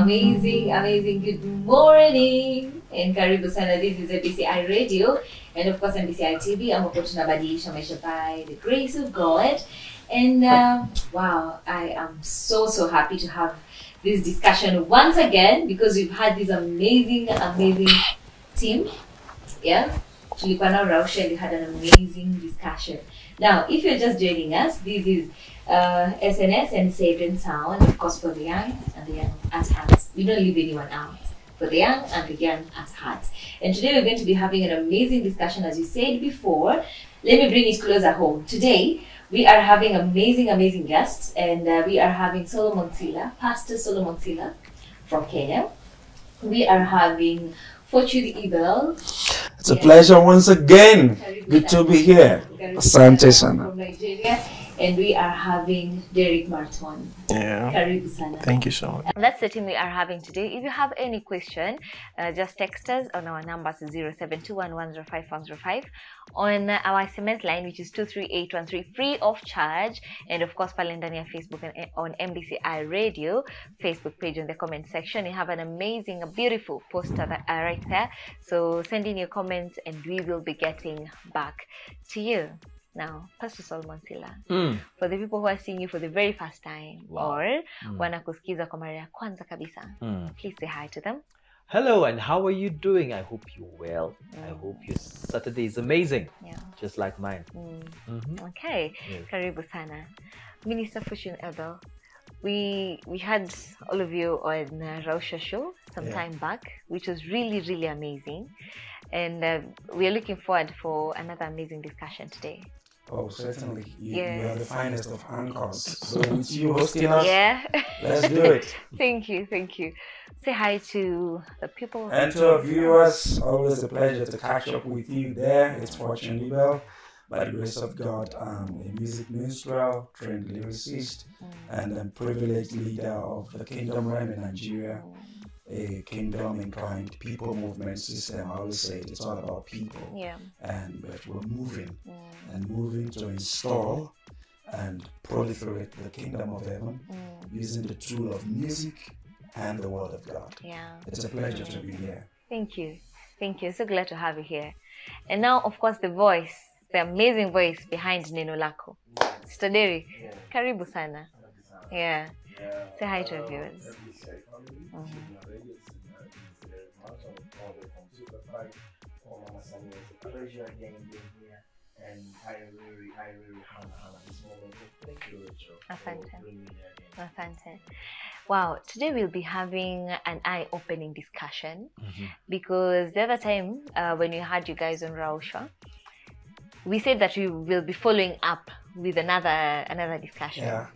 Amazing good morning and karibu sana. This is MBCI Radio and of course MBCI TV ambapo tunabadilisha maisha by the grace of God. And wow, I am so happy to have this discussion once again because we've had this amazing team. Yeah, tulikuwa na Rausha and we had an amazing discussion. Now, if you're just joining us, this is SNS and Saved and Sound, of course, for the young and the young at heart. We don't leave anyone out. For the young and the young at heart. And today we're going to be having an amazing discussion, as you said before. Let me bring it closer home. Today, we are having amazing guests, and we are having Sila, Pastor Solomon Sila from Kenya. We are having Fortune Ebel. It's a pleasure once again. Good to be here. Asante sana. From Nigeria. And we are having Derrick Marton. Yeah. Karibu sana. Thank you so much. That's the team we are having today. If you have any question, just text us on our numbers 0721105105, on our SMS line, which is 23813, free of charge, and of course, Palendania Facebook and on MBCI Radio Facebook page in the comment section. You have an amazing, beautiful poster that right there. So send in your comments, and we will be getting back to you. Now, Pastor Solomon Sila, for the people who are seeing you for the very first time, or wanakusikiza kwa mara ya kwanza kabisa, please say hi to them. Hello, and how are you doing? I hope you're well. I hope your Saturday is amazing, just like mine. Okay, karibu sana. Minister Fortune Ebel, we had all of you on Rausha show some time back, which was really amazing, and we are looking forward for another amazing discussion today. Oh, certainly. You are the finest of anchors. So it's you hosting us. Yeah. Let's do it. Thank you. Say hi to the people. And to our viewers, always a pleasure to catch up with you there. It's Fortune Ebel. By the grace of God, I'm a music minstrel, trained lyricist, and I'm privileged leader of the Kingdom Realm in Nigeria. A kingdom inclined people movement system. I always say it's all about people, but we're moving to install and proliferate the kingdom of heaven using the tool of music and the word of God. It's a pleasure to be here. Thank you, so glad to have you here. And now, of course, the voice, the amazing voice behind Neno Lako, Sister Derrick. Karibu sana. Say hi to our viewers. Pleasure again being here, and I really honor this moment. Thank you, Rachel. Asante. Wow, today we'll be having an eye-opening discussion because the other time when we had you guys on Rausha, we said that we will be following up with another discussion.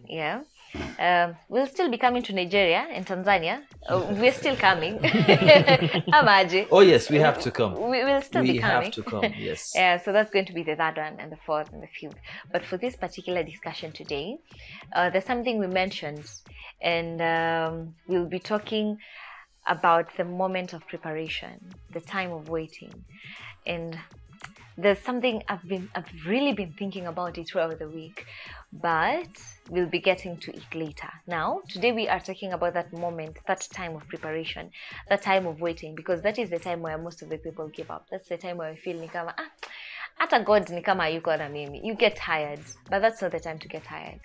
We'll still be coming to Nigeria and Tanzania. We're still coming. Oh yes, we have to come. We will still be coming. We have to come, yes. So that's going to be the third one and the fourth and the fifth. But for this particular discussion today, there's something we mentioned, and we'll be talking about the moment of preparation, the time of waiting, and there's something I've really been thinking about it throughout the week, but we'll be getting to it later. Now, today we are talking about that moment, that time of preparation, that time of waiting, because that is the time where most of the people give up. That's the time where I feel ni kama, ata God ni kama yuko na mimi. You get tired, but that's not the time to get tired.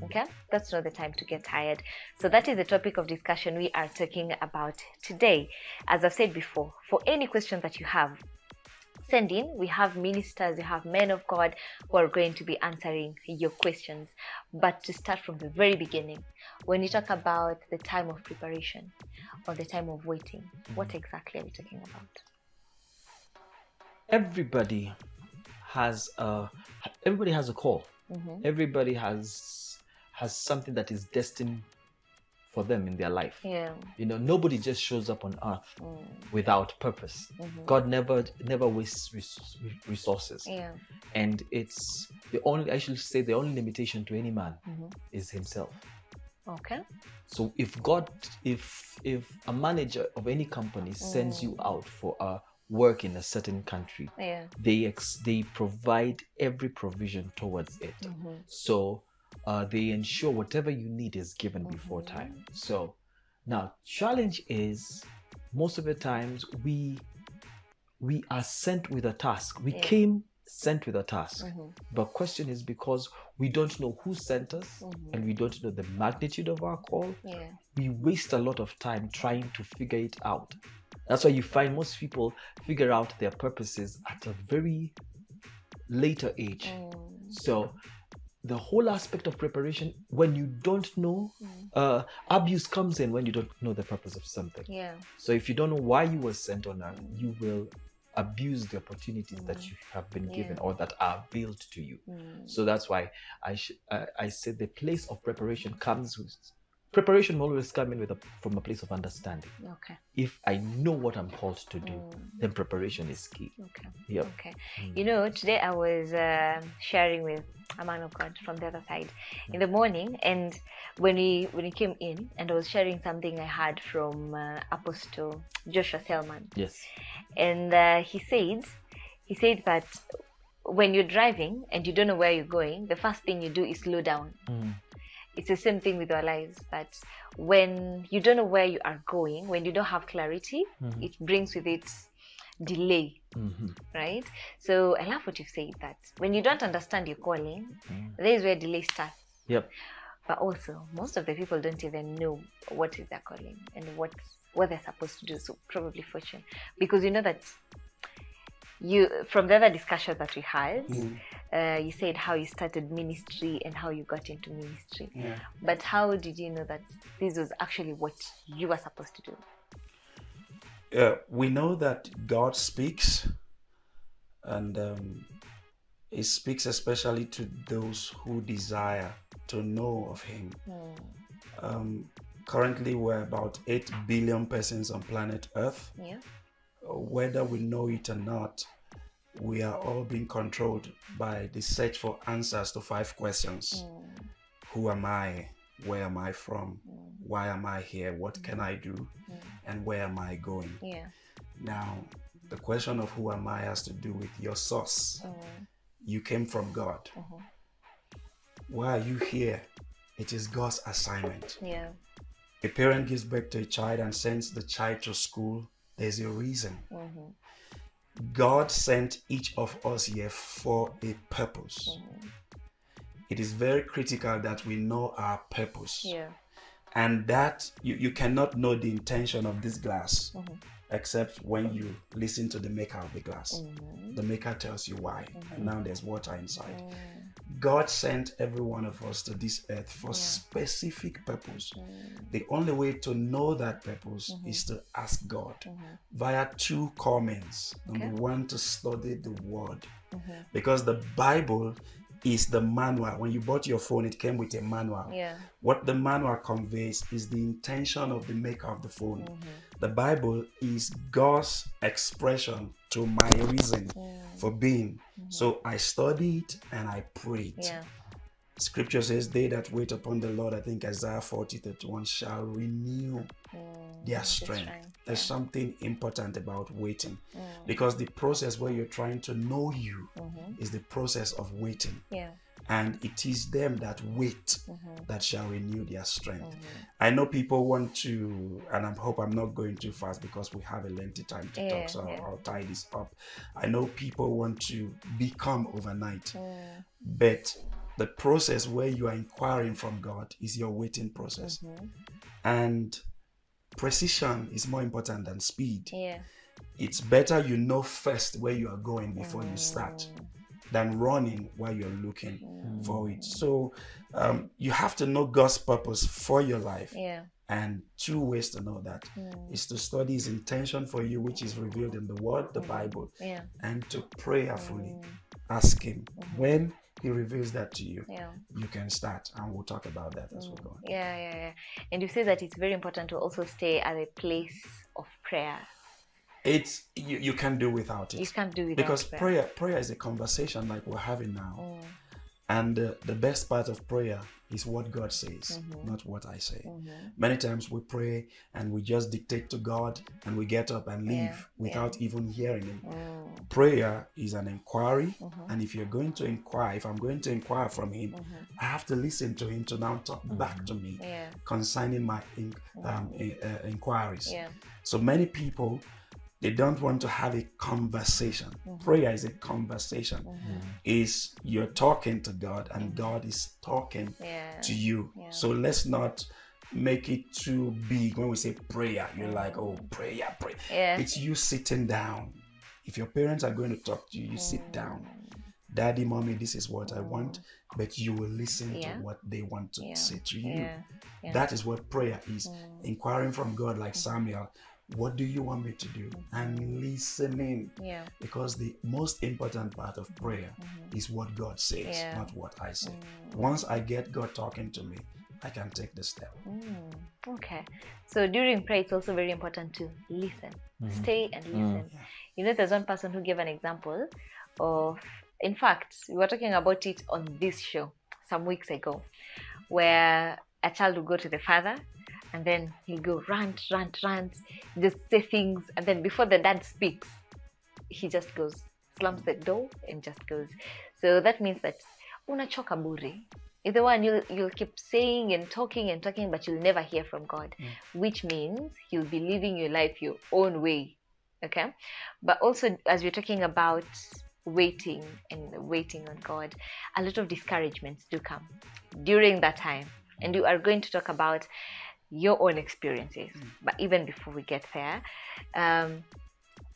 Okay? That's not the time to get tired. So that is the topic of discussion we are talking about today. As I've said before, for any question that you have, send in. We have ministers, we have men of God who are going to be answering your questions. But to start from the very beginning, when you talk about the time of preparation or the time of waiting, what exactly are we talking about? Everybody has a call. Everybody has something that is destined for them in their life. Nobody just shows up on earth without purpose. God never wastes resources. And it's the only limitation to any man is himself. Okay. So if a manager of any company sends you out for a work in a certain country, they provide every provision towards it. So they ensure whatever you need is given before time. So Now, challenge is most of the times we are sent with a task. We came sent with a task. But question is, because we don't know who sent us and we don't know the magnitude of our call, we waste a lot of time trying to figure it out. That's why you find most people figure out their purposes at a very later age. So the whole aspect of preparation, when you don't know, abuse comes in when you don't know the purpose of something. So if you don't know why you were sent on earth, you will abuse the opportunities that you have been given or that are built to you. So that's why I said the place of preparation comes with preparation will always come in from a place of understanding. If I know what I'm called to do, then preparation is key. You know, today I was sharing with a man of God from the other side in the morning, and when he came in, and I was sharing something I had from Apostle Joshua Selman. And he said that when you're driving and you don't know where you're going, the first thing you do is slow down. It's the same thing with our lives, that when you don't know where you are going, when you don't have clarity, it brings with it delay, right? So I love what you've said, that when you don't understand your calling, there is where delay starts. But also, most of the people don't even know what is their calling and what they're supposed to do. So probably fortune, because you know that from the other discussion that we had, you said how you started ministry and how you got into ministry. But how did you know that this was actually what you were supposed to do? We know that God speaks, and He speaks especially to those who desire to know of Him. Currently, we're about 8 billion persons on planet Earth. Whether we know it or not, we are all being controlled by the search for answers to 5 questions. Who am I? Where am I from? Why am I here? What can I do? And where am I going? Now, the question of who am I has to do with your source. You came from God. Why are you here? It is God's assignment. A parent gives birth to a child and sends the child to school. There's a reason. God sent each of us here for a purpose. It is very critical that we know our purpose. And that you cannot know the intention of this glass except when you listen to the maker of the glass. The maker tells you why, and now there's water inside. God sent every one of us to this earth for specific purpose. The only way to know that purpose is to ask God via 2 core means. Number 1, to study the word, because the Bible is the manual. When you bought your phone, it came with a manual. What the manual conveys is the intention of the maker of the phone. The Bible is God's expression to my reason for being. So I studied and I prayed. Scripture says, they that wait upon the Lord, I think Isaiah 40:31, shall renew their strength. There's something important about waiting, because the process where you're trying to know you is the process of waiting. And it is them that wait that shall renew their strength. I know people want to, and I hope I'm not going too fast because we have a lengthy time to talk, so I'll tie this up. I know people want to become overnight, but the process where you are inquiring from God is your waiting process. And precision is more important than speed. It's better you know first where you are going before you start than running while you're looking for it. So you have to know God's purpose for your life. And 2 ways to know that is to study His intention for you, which is revealed in the Word, the Bible, and to prayerfully ask Him. When He reveals that to you, you can start, and we'll talk about that as we go. And you say that it's very important to also stay at a place of prayer. It's you can't do without it. You can't do without because prayer is a conversation like we're having now. And the best part of prayer is what God says, not what I say. Many times we pray and we just dictate to God and we get up and leave without even hearing Him. Prayer is an inquiry, and if you're going to inquire, if I'm going to inquire from Him, I have to listen to Him to now talk back to me concerning my inquiries. So many people, they don't want to have a conversation. Prayer is a conversation. Is you're talking to God and God is talking to you. So let's not make it too big. When we say prayer, you're like, oh, prayer. It's you sitting down. If your parents are going to talk to you, you sit down. Daddy, mommy, this is what I want, but you will listen to what they want to say to you. That is what prayer is. Inquiring from God, like Samuel. What do you want me to do? And listening. Because the most important part of prayer is what God says, not what I say. Once I get God talking to me, I can take the step. Okay. So during prayer, it's also very important to listen. Stay and listen. You know, there's one person who gave an example of, in fact, we were talking about it on this show some weeks ago, where a child will go to the father, and then he'll go rant, just say things, and then before the dad speaks, he just goes, slams the door and just goes. So that means that unachoka bure. Is the one you'll keep saying and talking, but you'll never hear from God, which means you'll be living your life your own way. Okay? But also, as we're talking about waiting on God, a lot of discouragements do come during that time. And you are going to talk about your own experiences. But even before we get there,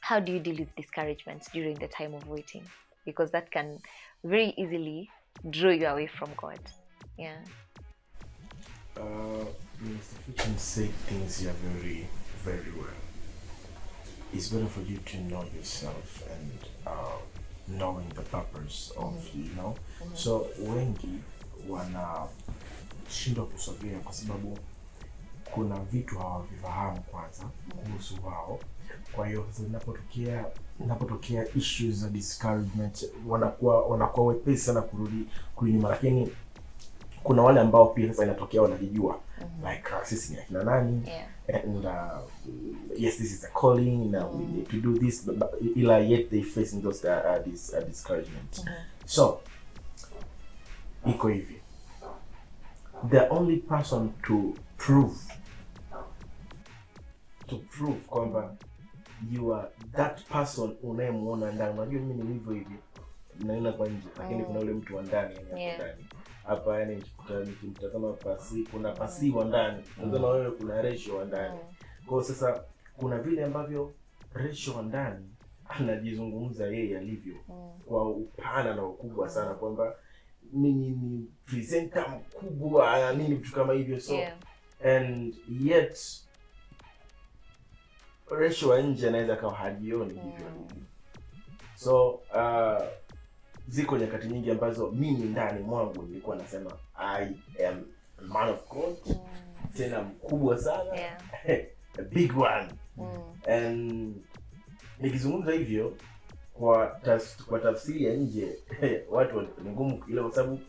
how do you deal with discouragements during the time of waiting? Because that can very easily draw you away from God. Mr. Fitchin said things here very, very well. It's better for you to know yourself and knowing the purpose of So wengi wanashindwa kusogea kwa sababu kuna vitu hawavifahamu kwanza kuhusu wao. Kwa hiyo inapotokea issues za discouragement, wanakuwa wepesi sana kurudi nyuma. Lakini kuna wale ambao pia sasa inatokea wanajijua, like sisi ni akina nani, and yes, this is a calling, we need to do this, but yet they facing those discouragement. So iko hivi, the only person to prove kwamba you are that person unayemuona ndani. Unajua mimi ni hivyo hivi naona kwa nje, lakini kuna ule mtu wa ndani ndani hapa, yani nikimtazama kuna pasi wa ndani, unaweza wewe kuna ratio wa ndani. Kwa sasa kuna vile ambavyo ratio wa ndani anajizungumza yeye alivyo kwa upana na ukubwa sana, kwamba mimi ni presenter mkubwa nini vitu kama hivyo. So and yet ratio wa nje anaweza kawa hajioni hivyo. So ziko nyakati nyingi ambazo mimi ndani mwangu nilikuwa nasema I am a man of God, tena mkubwa sana, a big one. And nikizungumza hivyo kwa tafsiri ya nje, watu ni ngumu ile, kwa sababu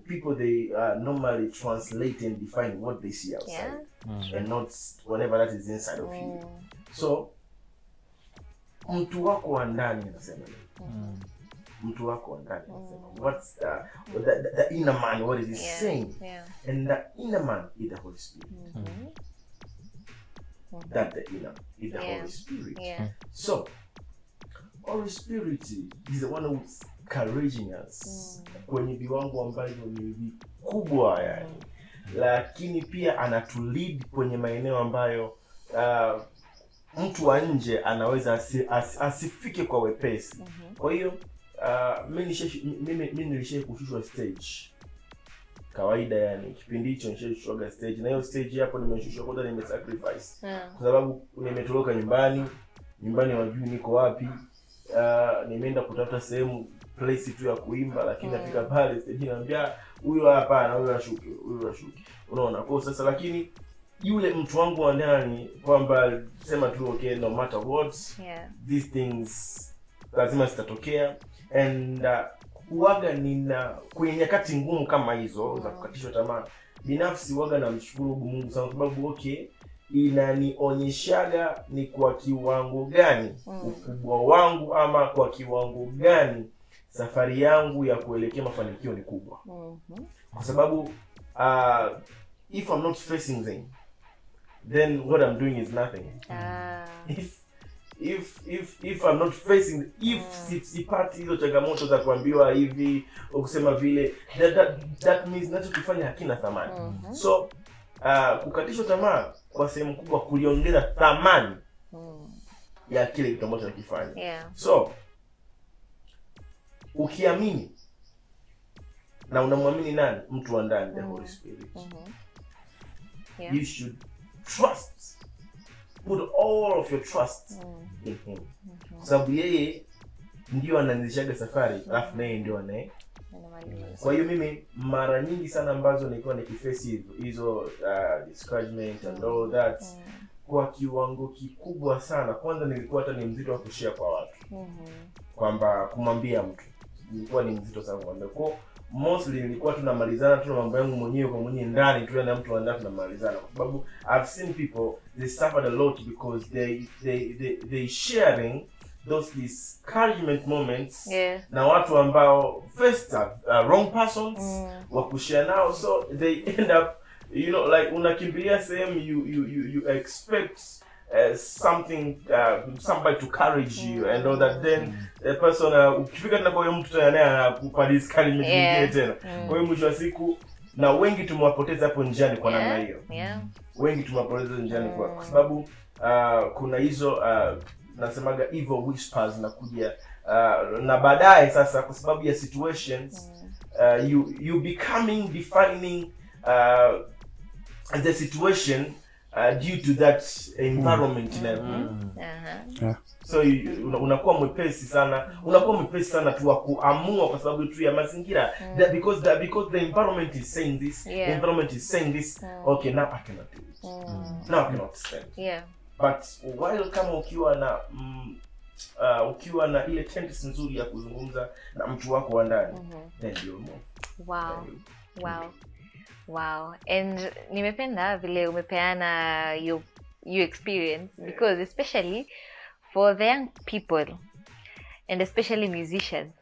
people they normally translate and define what they see outside and not whatever that is inside of you. So mtu wako wa ndani anasema mtu wako wa ndani anasema what's the inner man, what is he saying? And the inner man is the Holy Spirit. That the inner is the Holy Spirit. So Holy Spirit is the one who's encouraging us kwenye viwango ambavyo ni vikubwa yani, lakini pia anatulead kwenye maeneo ambayo mtu wa nje anaweza asifike kwa wepesi. Kwa hiyo mimi nilishe kushushwa stage kawaida, yani kipindi hicho nilishushwa stage, na hiyo stage hapo nimeshushwa kwanza, nimesacrifice kwa sababu nimetoroka nyumbani wajui niko wapi. Nimeenda kutafuta sehemu place tu ya kuimba, lakini nafika pale stage naambia huyo hapana, huyo ashuke. Unaona? Kwa sasa lakini yule mtu wangu wa ndani kwamba sema tu okay, no matter what these things lazima zitatokea. And huaga nina kwenye nyakati ngumu kama hizo za kukatishwa tamaa, binafsi huaga namshukuru Mungu sana, kwa sababu okay, inanionyeshaga ni kwa kiwango gani ukubwa wangu, ama kwa kiwango gani safari yangu ya kuelekea mafanikio ni kubwa. Kwa sababu if I'm not facing them, then what I'm doing is nothing. If I'm not facing, sipati hizo changamoto za kuambiwa hivi au kusema vile, that means ninachokifanya hakina thamani. So kukatishwa tamaa kwa sehemu kubwa kuliongeza thamani ya kile kitu ambacho nakifanya. So ukiamini na unamwamini nani? Mtu wa ndani, the Holy Spirit. You should trust, put all of your trust in him. Sababu yeye ndio anaanzishaga safari, alafu naye ndio anaye. Kwa hiyo mimi mara nyingi sana ambazo nilikuwa nikiface hizo discouragement and all that, kwa kiwango kikubwa sana, kwanza nilikuwa hata ni mzito wa kushare kwa watu. Kwamba kumwambia mtu nilikuwa ni mzito sana kumwambia. Kwa mostly nilikuwa tunamalizana tu na mambo yangu mwenyewe kwa mwenyewe ndani tu, na mtu anataka tunamalizana, kwa sababu I've seen people, they suffered a lot because they sharing those discouragement moments na watu ambao first wrong persons wa kushare nao, so they end up, you know, like unakimbilia sehemu you expect something, somebody to encourage you and all that, then the person ukifika tena kwa huyo mtu tena anakupa discouragement nyingine tena. Kwa hiyo mwisho wa siku, na wengi tumewapoteza hapo njiani kwa namna hiyo. Wengi tumewapoteza njiani kwa sababu kuna hizo nasemaga evil whispers na kuja na baadaye sasa, kwa sababu ya situations, you becoming defining the situation due to that environment. So unakuwa mwepesi sana tu kuamua kwa sababu tu ya mazingira, because the environment is saying this, the environment is saying this, okay, now I cannot do it, now I cannot stand. But while kama ukiwa na ile tendency nzuri ya kuzungumza na mtu wako wa ndani, then you'll move. Wow. And nimependa vile umepeana your experience, because especially for the young people and especially musicians,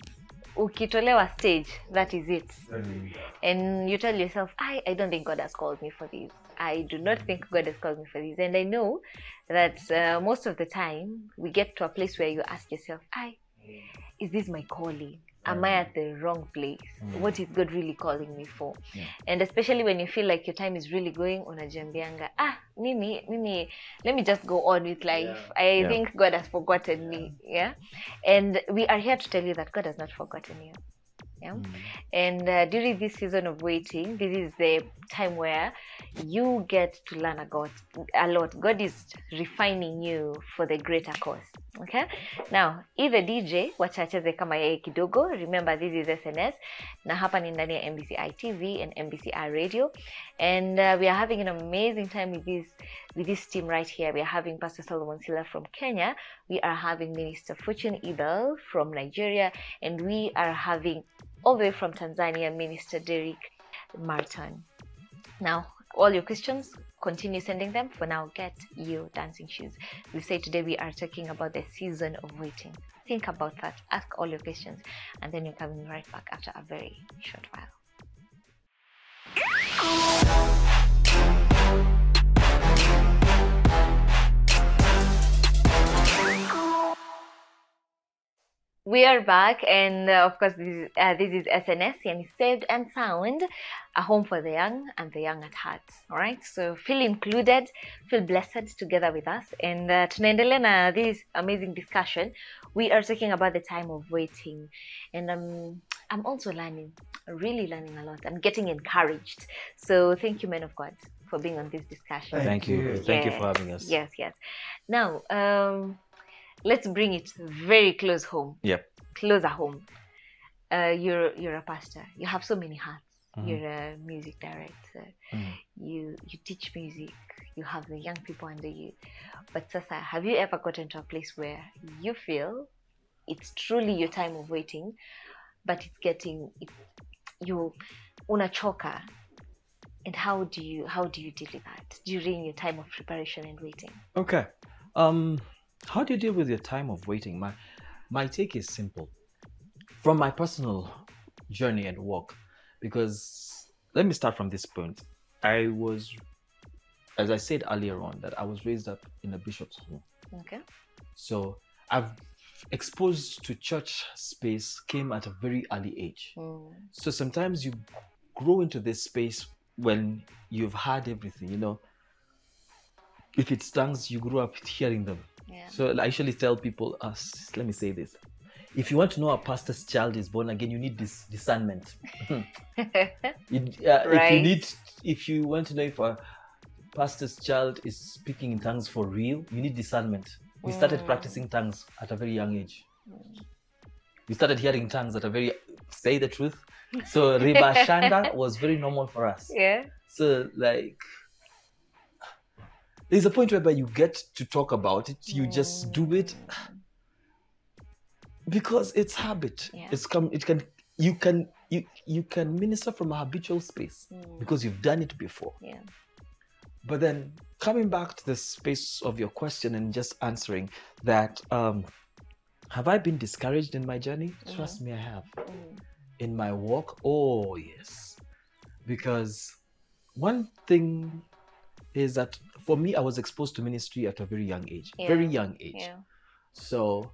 ukitolewa stage, that is it. And you tell yourself, I don't think God has called me for this. I do not think God has called me for this. And I know that most of the time we get to a place where you ask yourself, is this my calling? Am I at the wrong place? What is God really calling me for? And especially when you feel like your time is really going, unajambianga, mimi, let me just go on with life. I think God has forgotten me. And we are here to tell you that God has not forgotten you. And during this season of waiting, this is the time where you get to learn a lot. God is refining you for the greater cause. Okay, now either DJ wachacheze kama yeye kidogo. Remember, this is SNS na hapa ni ndani ya MBCI TV and MBCI Radio, and we are having an amazing time with this team right here. We are having Pastor Sila from Kenya, we are having Minister Fortune Ebel from Nigeria, and we are having all the way from Tanzania, Minister Derrick Marton. Now, all your questions, continue sending them. For now, get your dancing shoes. We say today we are talking about the season of waiting. Think about that. Ask all your questions, and then you're coming right back after a very short while. We are back, and of course this is SNS, yani Saved and Sound, a home for the young and the young at heart. All right, so feel included, feel blessed together with us, and tunaendelea na this amazing discussion. We are talking about the time of waiting, and I'm also really learning a lot. I'm getting encouraged. So thank you, men of God, for being on this discussion. Thank you for having us. Yes. Now, let's bring it very close home. Closer home. You're a pastor. You have so many hats. You're a music director. You teach music. You have the young people under you. But Sasa, have you ever gotten to a place where you feel it's truly your time of waiting, but it's getting you unachoka. And how do you deal with that during your time of preparation and waiting? Okay. How do you deal with your time of waiting? My take is simple. From my personal journey and walk, because let me start from this point. I was, as I said earlier on, that I was raised up in a bishop's home. Okay. So I've exposed to church space came at a very early age. So sometimes you grow into this space when you've had everything, you know. If it's tongues, you grew up hearing them. Yeah. So I usually tell people, let me say this. If you want to know a pastor's child is born again, you need this discernment. Right. If you want to know if a pastor's child is speaking in tongues for real, you need discernment. We started practicing tongues at a very young age. We started hearing tongues at a very, say the truth. So Riba Shanda was very normal for us. Yeah. So like, there's a point whereby you get to talk about it. You just do it because it's habit. Yeah. You can minister from a habitual space because you've done it before. Yeah. But then coming back to the space of your question and just answering that, have I been discouraged in my journey? Trust me, I have. In my walk, oh yes. Because one thing is that for me, I was exposed to ministry at a very young age. Yeah. Very young age. Yeah. So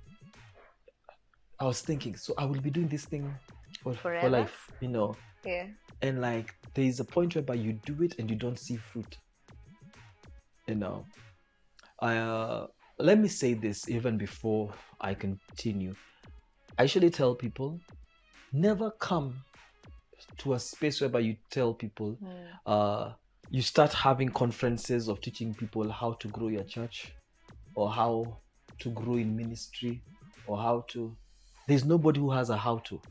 I was thinking, so I will be doing this thing for life, you know. Yeah. And like there is a point whereby you do it and you don't see fruit. You know. Let me say this even before I continue. I usually tell people, never come to a space whereby you tell people, you start having conferences of teaching people how to grow your church or how to grow in ministry or how to. There's nobody who has a how to.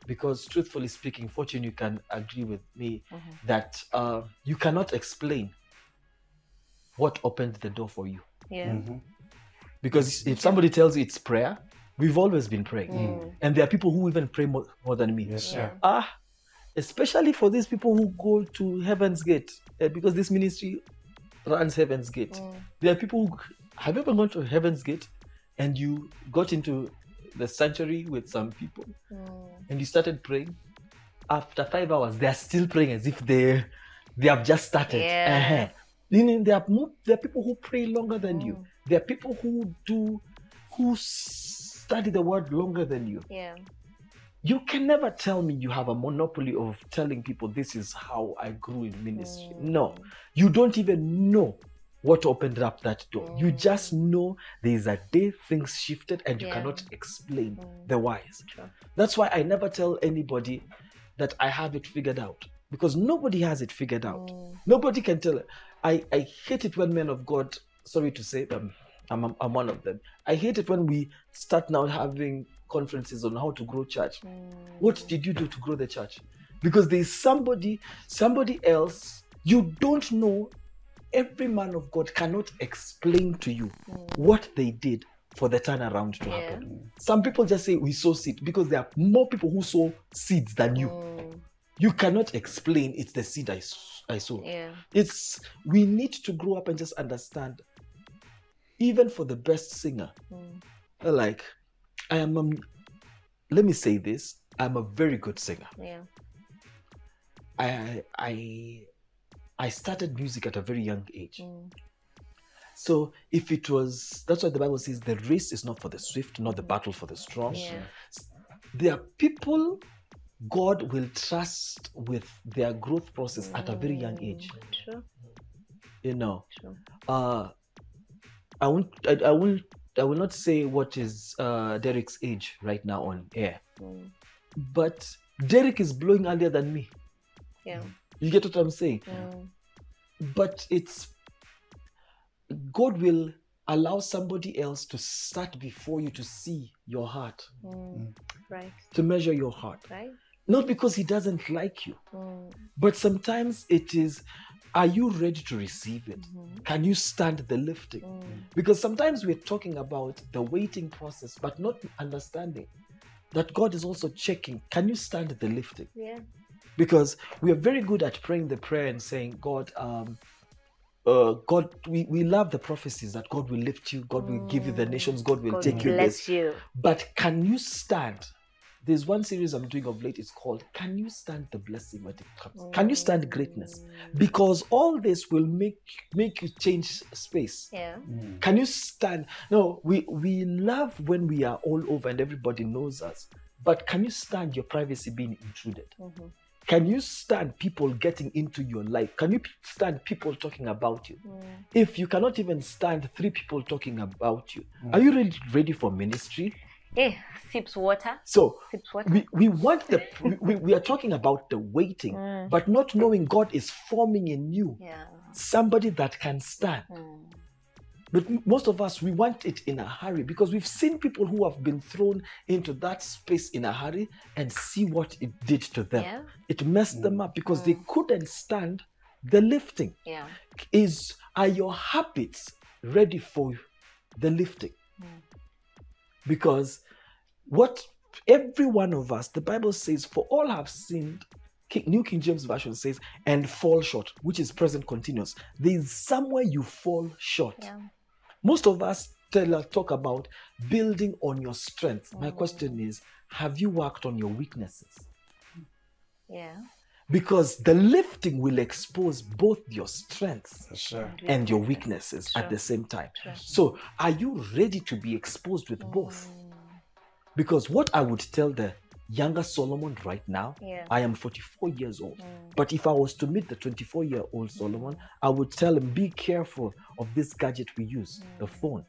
Because truthfully speaking, Fortune, you can agree with me that you cannot explain what opened the door for you. Yeah. Because if somebody tells you it's prayer, we've always been praying. And there are people who even pray more than me. Yes, sir. Especially for these people who go to Heaven's Gate, because this ministry runs Heaven's Gate. There are people who, have you ever gone to Heaven's Gate and you got into the sanctuary with some people and you started praying? After 5 hours, they are still praying as if they have just started. Yeah. There are people who pray longer than you. There are people who study the word longer than you. Yeah. You can never tell me you have a monopoly of telling people this is how I grew in ministry. No, you don't even know what opened up that door. You just know there is a day things shifted and you cannot explain the whys. Sure. That's why I never tell anybody that I have it figured out, because nobody has it figured out. Nobody can tell it. I hate it when men of God, sorry to say, I'm one of them. I hate it when we start now having conferences on how to grow church. What did you do to grow the church? Because there's somebody else you don't know. Every man of God cannot explain to you what they did for the turnaround to happen. Some people just say we sow seed because there are more people who sow seeds than you. You cannot explain it's the seed I sowed. Yeah. We need to grow up and just understand. Even for the best singer, like let me say this, I'm a very good singer. Yeah. I started music at a very young age. So that's why the Bible says the race is not for the swift, not the battle for the strong. Yeah. There are people God will trust with their growth process at a very young age. True. You know. True. I will not say what is Derrick's age right now on air. But Derrick is blowing earlier than me. Yeah. You get what I'm saying? But God will allow somebody else to start before you to see your heart. Right. To measure your heart. Right. Not because he doesn't like you. But sometimes it is, are you ready to receive it? Can you stand the lifting? Because sometimes we're talking about the waiting process, but not understanding that God is also checking, can you stand the lifting? Yeah. Because we are very good at praying the prayer and saying, God, God, we love the prophecies that God will lift you, God will give you the nations, God will take you this. You. But can you stand? There's one series I'm doing of late, it's called Can You Stand the Blessing When It Comes? Can you stand greatness? Because all this will make you change space. Yeah. Can you stand? No, we love when we are all over and everybody knows us. But can you stand your privacy being intruded? Can you stand people getting into your life? Can you stand people talking about you? If you cannot even stand 3 people talking about you, are you really ready for ministry? Sips water. So Sips water. we want we are talking about the waiting, but not knowing God is forming in you somebody that can stand. But most of us, we want it in a hurry because we've seen people who have been thrown into that space in a hurry and see what it did to them. Yeah. It messed them up because they couldn't stand the lifting. Yeah. Are your habits ready for the lifting? Because what every one of us, the Bible says, for all have sinned, New King James Version says, and fall short, which is present continuous. There is somewhere you fall short. Yeah. Most of us talk about building on your strengths. My question is, have you worked on your weaknesses? Yeah. Because the lifting will expose both your strengths and your weaknesses at the same time. So are you ready to be exposed with both? Because what I would tell the younger Solomon right now, I am 44 years old. But if I was to meet the 24-year-old Solomon, I would tell him, be careful of this gadget we use, the phone.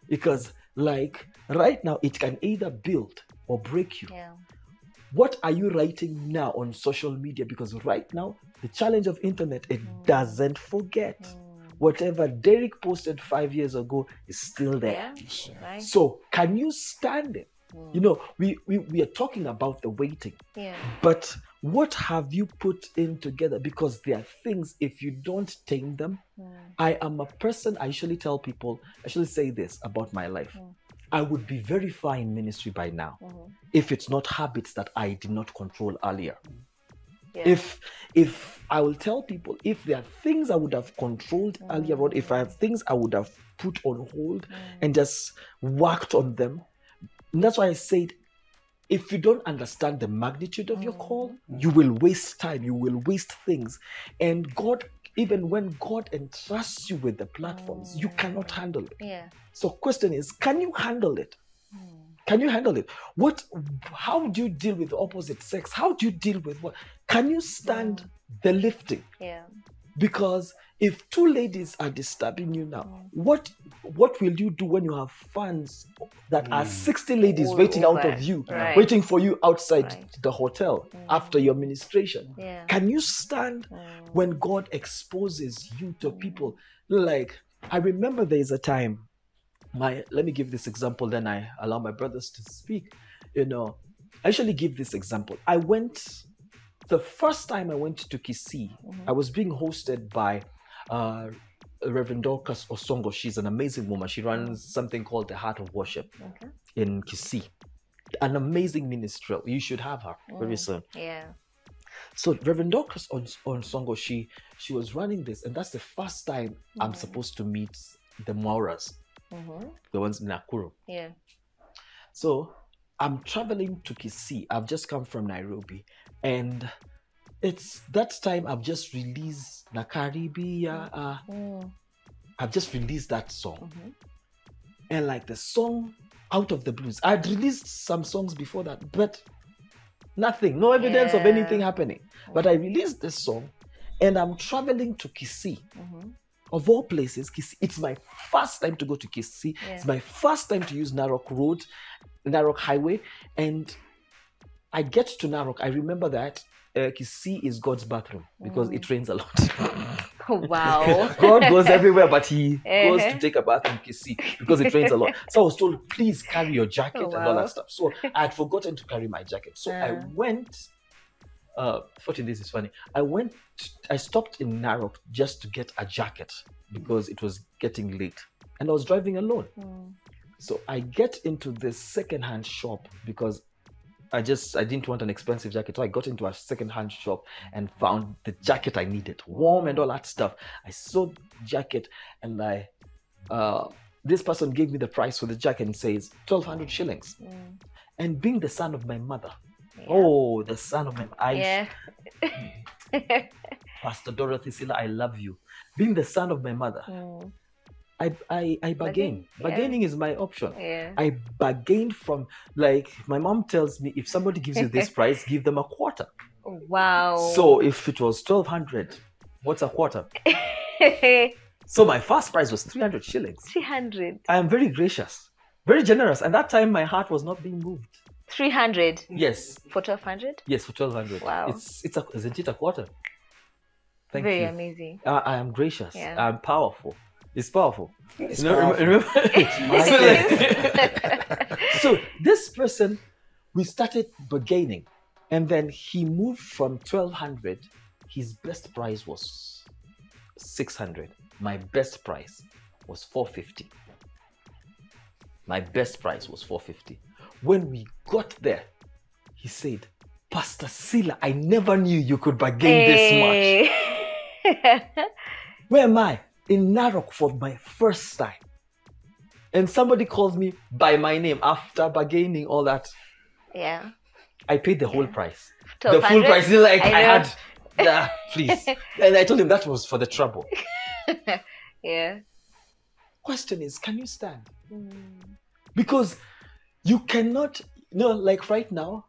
Because like right now, it can either build or break you. Yeah. What are you writing now on social media? Because right now, the challenge of internet, it doesn't forget. Whatever Derrick posted 5 years ago is still there. Yeah. Right. So can you stand it? You know, we are talking about the waiting. Yeah. But what have you put in together? Because there are things, if you don't tame them, I am a person, I usually tell people, I usually say this about my life. I would be very far in ministry by now if it's not habits that I did not control earlier. Yeah. If I will tell people, if there are things I would have controlled earlier on, if I have things I would have put on hold and just worked on them. And that's why I said, if you don't understand the magnitude of your call, you will waste time, you will waste things. And God, even when God entrusts you with the platforms, you cannot handle it. Yeah. So question is, can you handle it? Can you handle it? How do you deal with the opposite sex? How do you deal with what? Can you stand the lifting? Yeah. Because if 2 ladies are disturbing you now, what will you do when you have fans that are 60 ladies waiting out of you, waiting for you outside the hotel after your ministration? Yeah. Can you stand when God exposes you to people? Like, I remember there is a time, let me give this example, then I allow my brothers to speak. You know, I usually give this example. The first time I went to Kisii, I was being hosted by Reverend Dorcas Osongo. She's an amazing woman. She runs something called the Heart of Worship in Kisii. An amazing minstrel. You should have her very soon. Yeah. So Reverend Dorcas Osongo, she was running this, and that's the first time I'm supposed to meet the Mauras, the ones in Nakuru. Yeah. So I'm traveling to Kisii. I've just come from Nairobi, and it's that time I've just released Nakaribia. I've just released that song. And like the song Out of the Blues, I'd released some songs before that, but nothing, no evidence of anything happening. But I released this song, and I'm traveling to Kisii. Of all places, Kisii. It's my first time to go to Kisii. It's my first time to use Narok Highway. And I get to Narok. I remember that Kisii is God's bathroom because it rains a lot. Wow. God goes everywhere, but he goes to take a bath in Kisii because it rains a lot. So I was told, please carry your jacket and all that stuff. So I had forgotten to carry my jacket. So I went, 14 days is funny. I stopped in Narok just to get a jacket because it was getting late. And I was driving alone. So I get into this secondhand shop because I didn't want an expensive jacket. So I got into a second-hand shop and found the jacket I needed, warm and all that stuff. I saw the jacket, and this person gave me the price for the jacket and says 1,200 shillings. And being the son of my mother, the son of my eyes. Pastor Dorothy Sila, I love you. Being the son of my mother, I bargain. Bargaining is my option. I bargained from, like, my mom tells me, if somebody gives you this price, give them a quarter. Wow. So if it was 1,200, what's a quarter? So my first price was 300 shillings. 300. I am very gracious, very generous. And that time my heart was not being moved. 300? Yes. For 1,200? Yes, for 1,200. Wow. Isn't it a quarter? Thank very you. amazing. I am gracious. I'm powerful. It's powerful. It's powerful. Remember? So this person, we started bargaining, and then he moved from 1,200. His best price was 600. My best price was 450. My best price was 450. When we got there, he said, Pastor Sila, I never knew you could bargain this much. Where am I? In Narok for my first time. And somebody calls me by my name after bargaining all that. Yeah. I paid the whole price. The full price. Like I had, please. And I told him that was for the trouble. Yeah. Question is, can you stand? Because you cannot, like right now,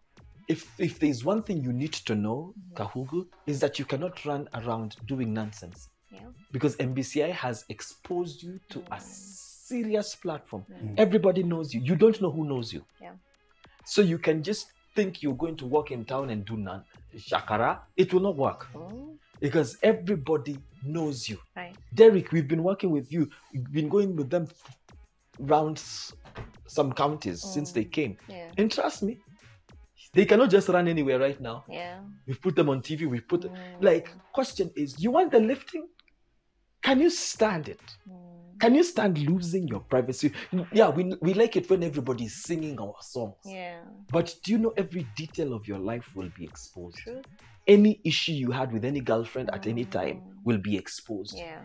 if there's one thing you need to know, Kahugu, is that you cannot run around doing nonsense. Yeah. Because MBCI has exposed you to a serious platform. Everybody knows you. You don't know who knows you. Yeah. So you can just think you're going to walk in town and do shakara. It will not work. Because everybody knows you. Right. Derrick, we've been working with you. We've been going with them around some counties since they came. Yeah. And trust me, they cannot just run anywhere right now. Yeah. We've put them on TV. We've put question is, you want the lifting? Can you stand it? Can you stand losing your privacy? Yeah, we like it when everybody's singing our songs. Yeah. But do you know every detail of your life will be exposed? True. Any issue you had with any girlfriend at any time will be exposed. Yeah.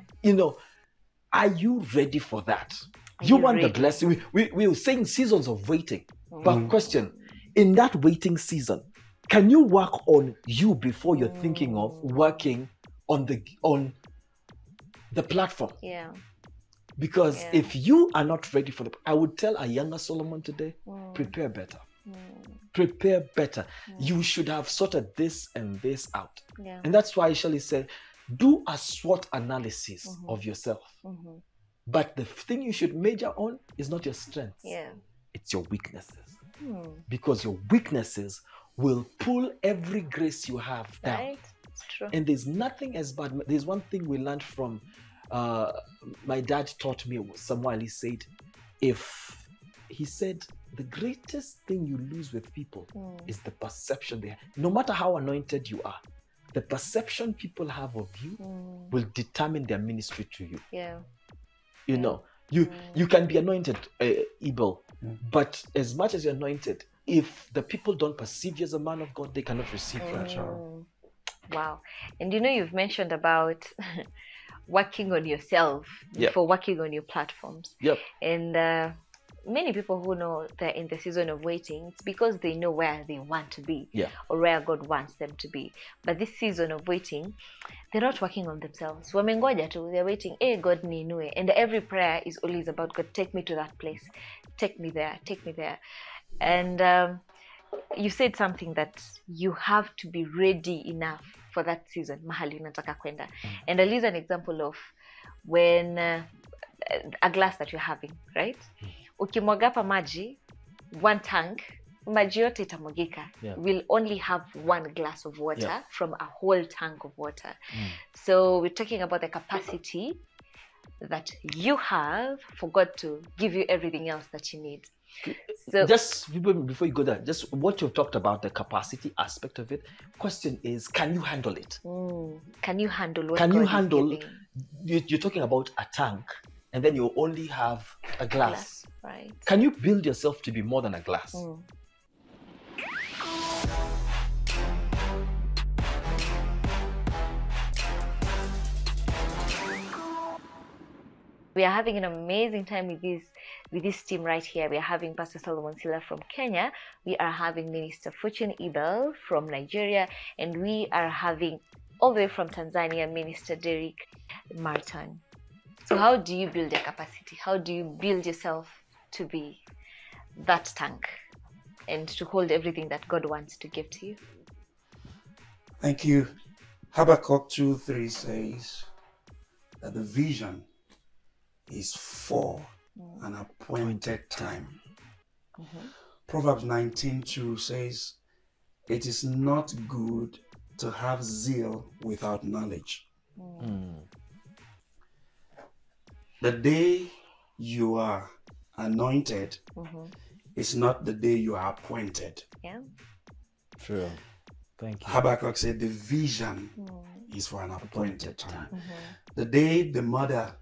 Are you ready for that? You want ready? The blessing. We were saying seasons of waiting. But question, in that waiting season, can you work on you before you're thinking of working on the platform? Yeah. Because if you are not ready for I would tell a younger Solomon today, prepare better. Prepare better. You should have sorted this and this out. Yeah. And that's why Shelley said, do a SWOT analysis of yourself. But the thing you should major on is not your strengths. Yeah. It's your weaknesses. Because your weaknesses will pull every grace you have down. Right. It's true. And there's nothing as bad. There's one thing we learned from my dad taught me somewhere. He said, the greatest thing you lose with people is the perception they have. No matter how anointed you are, the perception people have of you will determine their ministry to you. Yeah. You can be anointed, Ebel, but as much as you're anointed, if the people don't perceive you as a man of God, they cannot receive you. Wow. And you've mentioned about working on yourself before working on your platforms. Yep. And many people who know they're in the season of waiting, it's because they know where they want to be or where God wants them to be. But this season of waiting, they're not working on themselves. Wamengoja tu, they're waiting, God niinue. And every prayer is always about, God, take me to that place. Take me there. Take me there. And you said something that you have to be ready enough for that season. Mahali unataka kwenda. And I'll use an example of when a glass that you're having, right? Ukimwagapa maji, one tank, maji yote itamwagika. We'll only have one glass of water from a whole tank of water. So we're talking about the capacity that you have for God to give you everything else that you need. So just before you go there, just what you've talked about, the capacity aspect of it. Question is, can you handle it? Can you handle what can God you handle? is giving? You're talking about a tank, and then you only have a glass. Right. Can you build yourself to be more than a glass? We are having an amazing time with this team right here. We are having Pastor Solomon Sila from Kenya. We are having Minister Fortune Ebel from Nigeria. And we are having, all the way from Tanzania, Minister Derrick Marton. So how do you build your capacity? How do you build yourself to be that tank and to hold everything that God wants to give to you? Thank you. Habakkuk 2:3 says that the vision is for an appointed time. Proverbs 19:2 says, it is not good to have zeal without knowledge. The day you are anointed is not the day you are appointed. Yeah. True. Thank you. Habakkuk said the vision is for an appointed time. The day the mother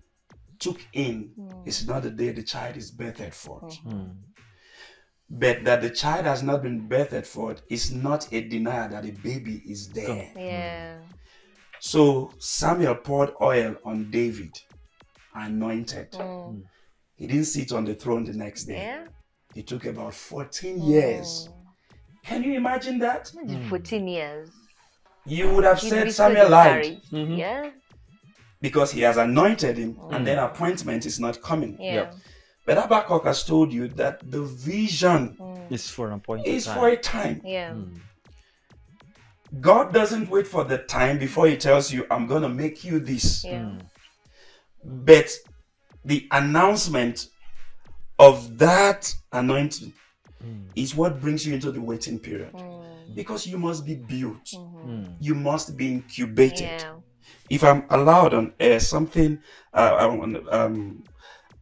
took in is not the day the child is birthed forth. But that the child has not been birthed forth is not a denial that a baby is there. Yeah. So Samuel poured oil on David, anointed. He didn't sit on the throne the next day. Yeah. It took about 14 years. Can you imagine that? 14 years. You would have He'd said be so Samuel lied discouraged. Yeah. because he has anointed him and then appointment is not coming. Yeah. But Habakkuk has told you that the vision It's for an appointed is time. for a time. Yeah. God doesn't wait for the time before he tells you, I'm going to make you this. Yeah. But the announcement of that anointing is what brings you into the waiting period. Because you must be built. You must be incubated. Yeah. If I'm allowed on air, something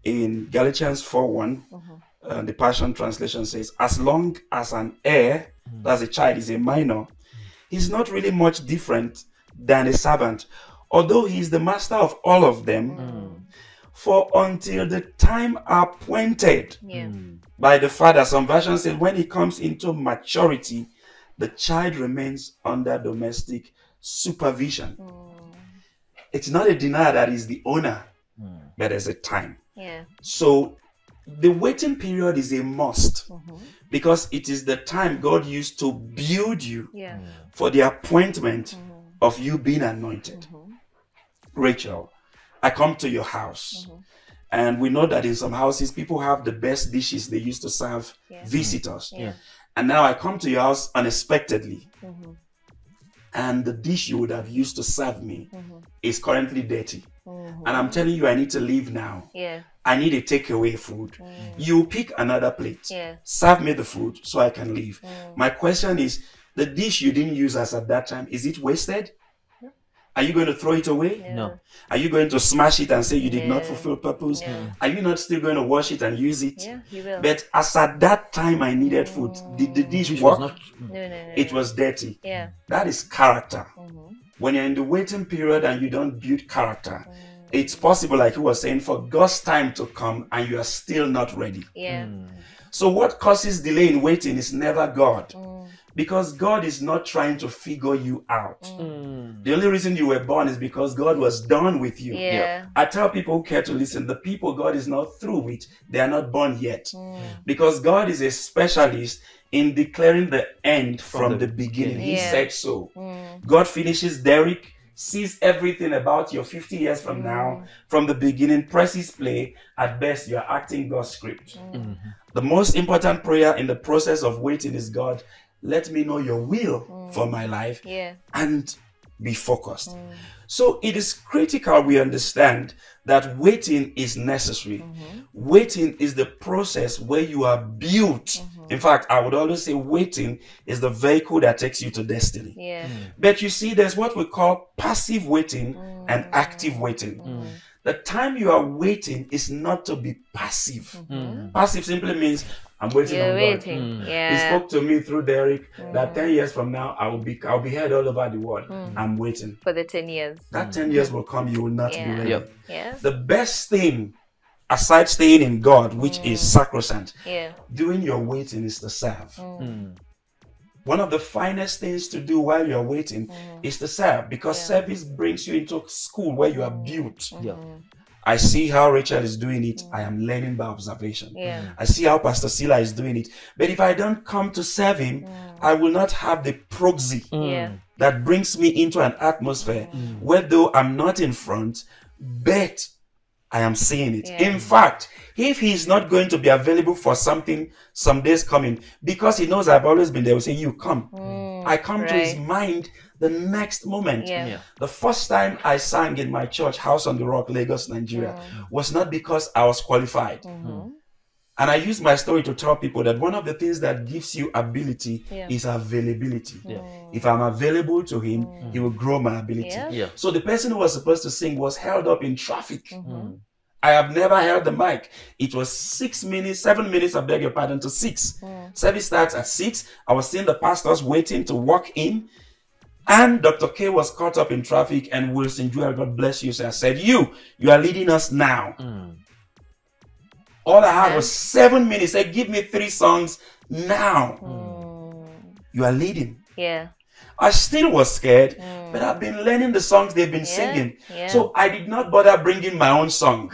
in Galatians 4:1, the Passion Translation says, as long as an heir, that's a child, is a minor, he's not really much different than a servant, although he is the master of all of them. For until the time appointed by the father, some versions say when he comes into maturity, the child remains under domestic supervision. It's not a denial that he's the owner, but there's a time. Yeah. So the waiting period is a must because it is the time God used to build you Yeah. for the appointment of you being anointed. Rachel, I come to your house and we know that in some houses people have the best dishes they used to serve visitors. And now I come to your house unexpectedly and the dish you would have used to serve me is currently dirty. And I'm telling you I need to leave now. Yeah. I need a takeaway food. You pick another plate. Yeah. Serve me the food so I can leave. My question is, the dish you didn't use as at that time, is it wasted? Are you going to throw it away? Yeah. No. Are you going to smash it and say you did not fulfill purpose? Are you not still going to wash it and use it? Yeah, you will. But as at that time I needed food, did the dish work? No. It was dirty. Yeah. That is character. When you're in the waiting period and you don't build character, it's possible, like he was saying, for God's time to come and you are still not ready. Yeah. So what causes delay in waiting is never God. Because God is not trying to figure you out. The only reason you were born is because God was done with you. Yeah. I tell people who care to listen, the people God is not through with, they are not born yet. Because God is a specialist in declaring the end from the beginning. He said so. God finishes Derrick, sees everything about your 50 years from now, from the beginning, presses play. At best, you are acting God's script. The most important prayer in the process of waiting is, God, let me know your will for my life and be focused. So it is critical we understand that waiting is necessary. Waiting is the process where you are built. In fact, I would always say waiting is the vehicle that takes you to destiny. Yeah. But you see, there's what we call passive waiting and active waiting. The time you are waiting is not to be passive. Passive simply means I'm waiting You're on waiting. God. Yeah. He spoke to me through Derrick that 10 years from now I'll be heard all over the world. I'm waiting. For the 10 years. That 10 years will come, you will not be ready. Yeah. The best thing, aside staying in God, which is sacrosanct, doing your waiting is to serve. One of the finest things to do while you're waiting is to serve, because service brings you into school where you are built. I see how Rachel is doing it. I am learning by observation. I see how Pastor Sila is doing it. But if I don't come to serve him, I will not have the proxy that brings me into an atmosphere where though I'm not in front, but I am seeing it. In fact, if he's not going to be available for something some days coming, because he knows I've always been there, he will say, you come. I come to his mind the next moment. The first time I sang in my church, House on the Rock, Lagos, Nigeria, was not because I was qualified. And I use my story to tell people that one of the things that gives you ability is availability. If I'm available to him, he will grow my ability. So the person who was supposed to sing was held up in traffic. I have never held the mic. It was 7 minutes, I beg your pardon, to 6. Service starts at 6. I was seeing the pastors waiting to walk in. And Dr. K was caught up in traffic, and Wilson Joel, God bless you, sir, said, you are leading us now. All I had was 7 minutes. Said, give me 3 songs now. You are leading. I still was scared, but I've been learning the songs they've been singing. So I did not bother bringing my own song.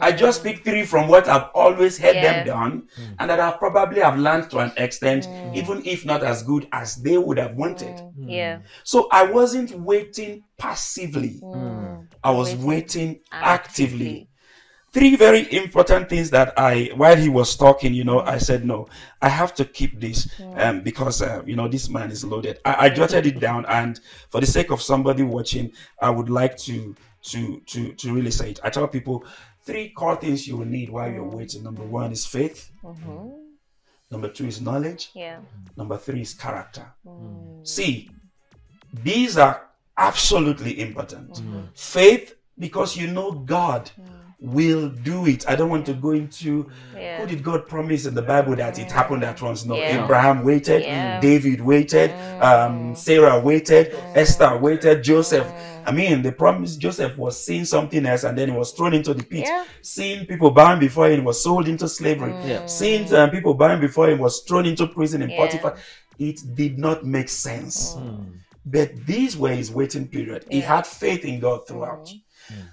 I just picked 3 from what I've always heard them done, and that I probably have learned to an extent, even if not as good as they would have wanted. So I wasn't waiting passively. I was waiting actively. 3 very important things that while he was talking, I said, no, I have to keep this because, this man is loaded. I jotted it down, and for the sake of somebody watching, I would like to really say it. I tell people 3 core things you will need while you're waiting. Number 1 is faith. Number 2 is knowledge. Number 3 is character. See, these are absolutely important. Faith, because you know God will do it. I don't want to go into who did God promise in the Bible that it happened at once. No, Abraham waited, David waited, Sarah waited, Esther waited, Joseph. I mean, the promise, Joseph was seeing something else, and then he was thrown into the pit. Seeing people bowing before him, was sold into slavery. Seeing people bowing before him, was thrown into prison in Potiphar. It did not make sense. But these were his waiting period. He had faith in God throughout.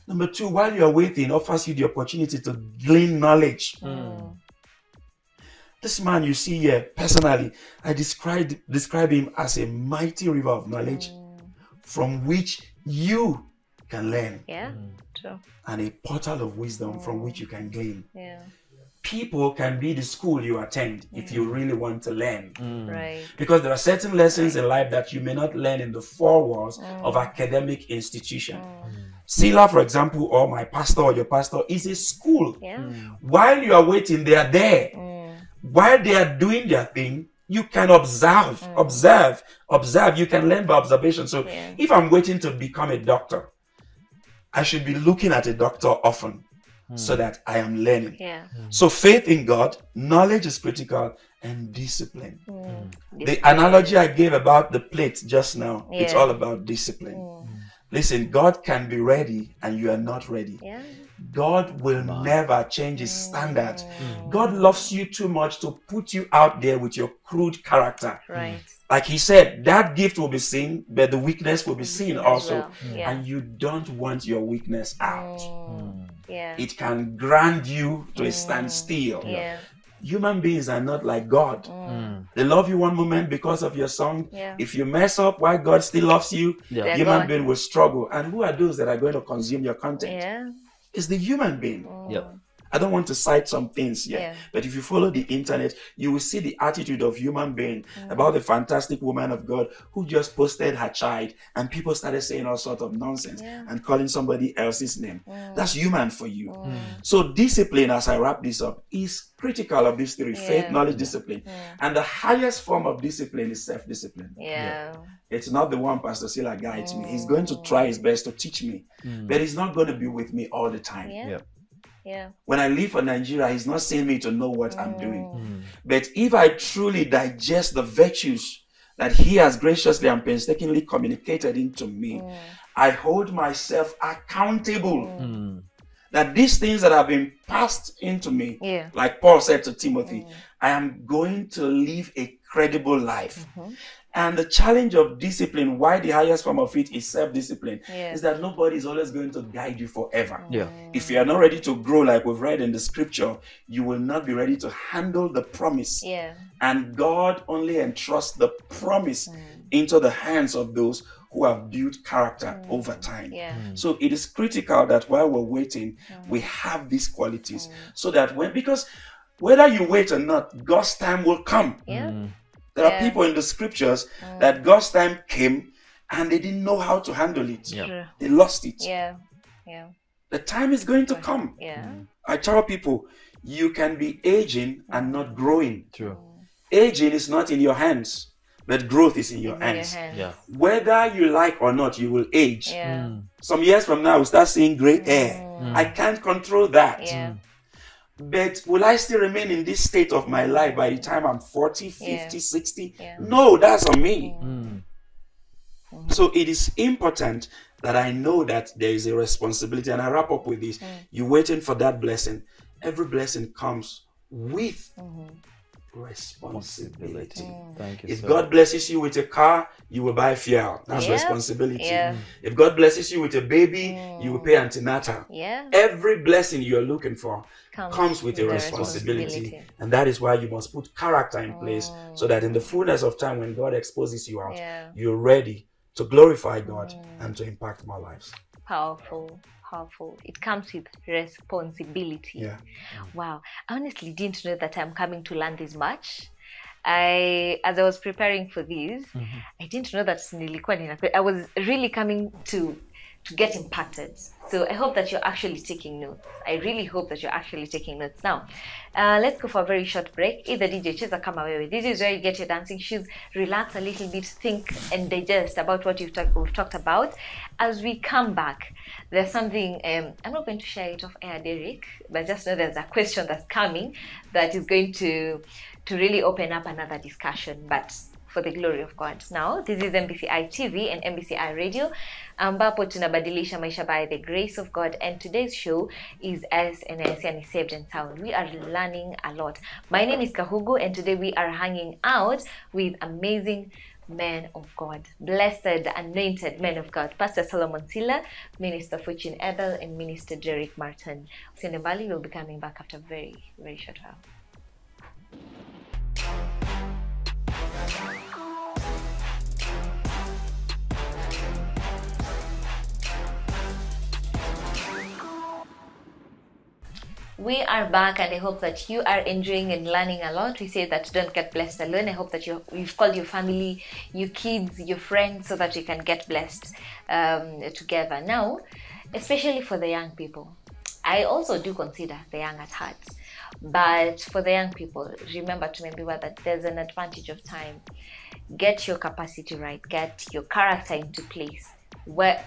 Number 2, while you're waiting, offers you the opportunity to glean knowledge. This man you see here, personally, I describe him as a mighty river of knowledge from which you can learn. True. And a portal of wisdom from which you can glean. People can be the school you attend if you really want to learn. Because there are certain lessons in life that you may not learn in the 4 walls of academic institution. Sila, for example, or my pastor or your pastor is a school. While you are waiting, they are there. While they are doing their thing, you can observe. You can learn by observation. So if I'm waiting to become a doctor, I should be looking at a doctor often so that I am learning. So faith in God, knowledge is critical, and discipline. The analogy I gave about the plate just now, it's all about discipline. Listen, God can be ready and you are not ready. God will never change his standard. God loves you too much to put you out there with your crude character. Like he said, that gift will be seen, but the weakness will be seen also. And you don't want your weakness out. It can grind you to a standstill. Human beings are not like God. They love you one moment because of your song. If you mess up while God still loves you, human being will struggle. And who are those that are going to consume your content? It's the human being. I don't want to cite some things here, but if you follow the internet, you will see the attitude of human being about the fantastic woman of God who just posted her child, and people started saying all sorts of nonsense and calling somebody else's name. That's human for you. So discipline, as I wrap this up, is critical of these 3: faith, knowledge, discipline. And the highest form of discipline is self-discipline. It's not the one Pastor Sila guides me. He's going to try his best to teach me, but he's not going to be with me all the time. When I leave for Nigeria, he's not saying me to know what I'm doing. But if I truly digest the virtues that he has graciously and painstakingly communicated into me, I hold myself accountable. That these things that have been passed into me, like Paul said to Timothy, I am going to live a credible life. And the challenge of discipline, why the highest form of it is self-discipline, Yeah. is that nobody is always going to guide you forever. Yeah. If you are not ready to grow, like we've read in the scripture, you will not be ready to handle the promise. Yeah. And God only entrusts the promise into the hands of those who have built character over time. Yeah. So it is critical that while we're waiting, we have these qualities, so that because whether you wait or not, God's time will come. Yeah. There are people in the scriptures that God's time came and they didn't know how to handle it. Yeah. They lost it. Yeah. Yeah. The time is going to come. Yeah. I tell people, you can be aging and not growing. True. Aging is not in your hands, but growth is in your hands. Yeah. Whether you like or not, you will age. Yeah. Some years from now, we'll start seeing gray hair. I can't control that. Yeah. But will I still remain in this state of my life by the time I'm 40, 50, 60? Yeah. No, that's on me. So it is important that I know that there is a responsibility. And I wrap up with this. You're waiting for that blessing. Every blessing comes with responsibility. Thank you. If sir. God blesses you with a car, you will buy fuel. That's Yeah. responsibility. Yeah. If God blesses you with a baby, you will pay antenatal. Yeah. Every blessing you're looking for comes with a the responsibility. And that is why you must put character in place, so that in the fullness of time, when God exposes you out, you're ready to glorify God and to impact more lives. Powerful. It comes with responsibility. Yeah. Wow. I honestly didn't know that I'm coming to learn this much. As I was preparing for this, I didn't know that I was really coming to get impacted. So I hope that you're actually taking notes. I really hope that you're actually taking notes. Now, let's go for a very short break. Either DJ Cheza come away with. This is where you get your dancing shoes, relax a little bit, think and digest about what we've talked about. As we come back, there's something, I'm not going to share it off air, Derrick, but just know there's a question that's coming that is going to really open up another discussion, but for the glory of God. Now, this is MBCI TV and MBCI Radio, ambapo tunabadilisha maisha by the grace of God, and today's show is SNS and Saved and Sound. We are learning a lot. My name is Kahugu, and today we are hanging out with amazing men of God, blessed, anointed men of God, Pastor Solomon Sila, Minister Fortune Ebel, and Minister Derrick Marton. Sindembali will be coming back after a very, very short while. We are back, and I hope that you are enjoying and learning a lot. We say that don't get blessed alone. I hope that you've called your family, your kids, your friends, so that you can get blessed together. Now, especially for the young people, I also do consider the young at heart. But for the young people, remember to remember that there's an advantage of time. Get your capacity right. Get your character into place. Where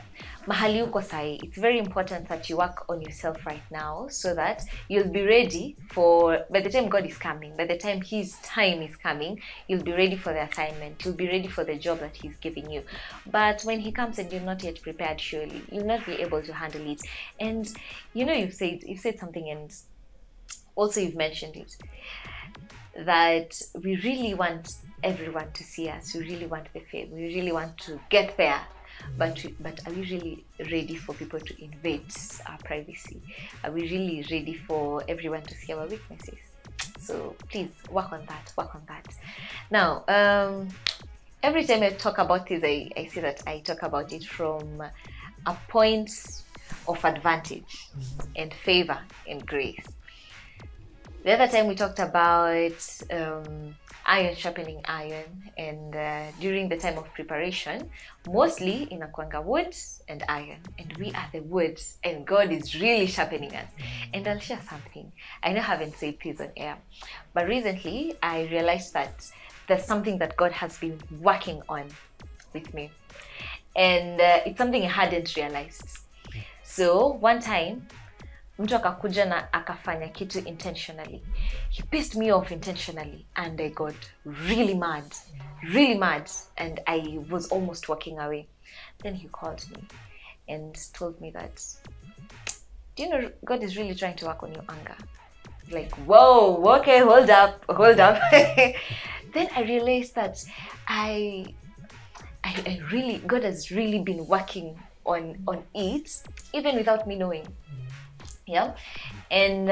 mahali uko sahi, it's very important that you work on yourself right now, so that you'll be ready for, by the time God is coming, by the time his time is coming, you'll be ready for the assignment, you'll be ready for the job that he's giving you. But when he comes and you're not yet prepared, surely you'll not be able to handle it. And you know, you've said something, and also you've mentioned it, that we really want everyone to see us, we really want the fame, we really want to get there. But are we really ready for people to invade our privacy? Are we really ready for everyone to see our weaknesses? So please work on that. Now, every time I talk about this, I say that I talk about it from a point of advantage and favor and grace. The other time we talked about iron sharpening iron, and during the time of preparation, mostly inakwanga wood and iron, and we are the wood, and God is really sharpening us. And I'll share something. I know I haven't said this on air, but recently I realized that there's something that God has been working on with me, and it's something I hadn't realized. So one time, mtu akakuja na akafanya kitu intentionally. He pissed me off intentionally, and I got really mad, and I was almost walking away. Then he called me and told me that, do you know, God is really trying to work on your anger. like, whoa, okay, hold up. Then I realized that God has really been working on it, even without me knowing. Yeah, and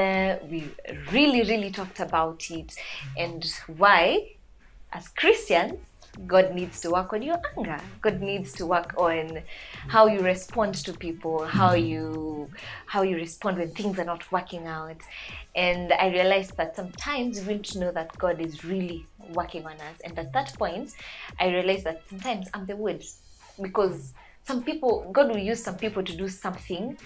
we really talked about it and why, as Christians, God needs to work on your anger. God needs to work on how you respond to people, how you respond when things are not working out. And I realized that sometimes we need to know that God is really working on us. And at that point, I realized that sometimes I'm the wood, because some people, God will use some people to do something,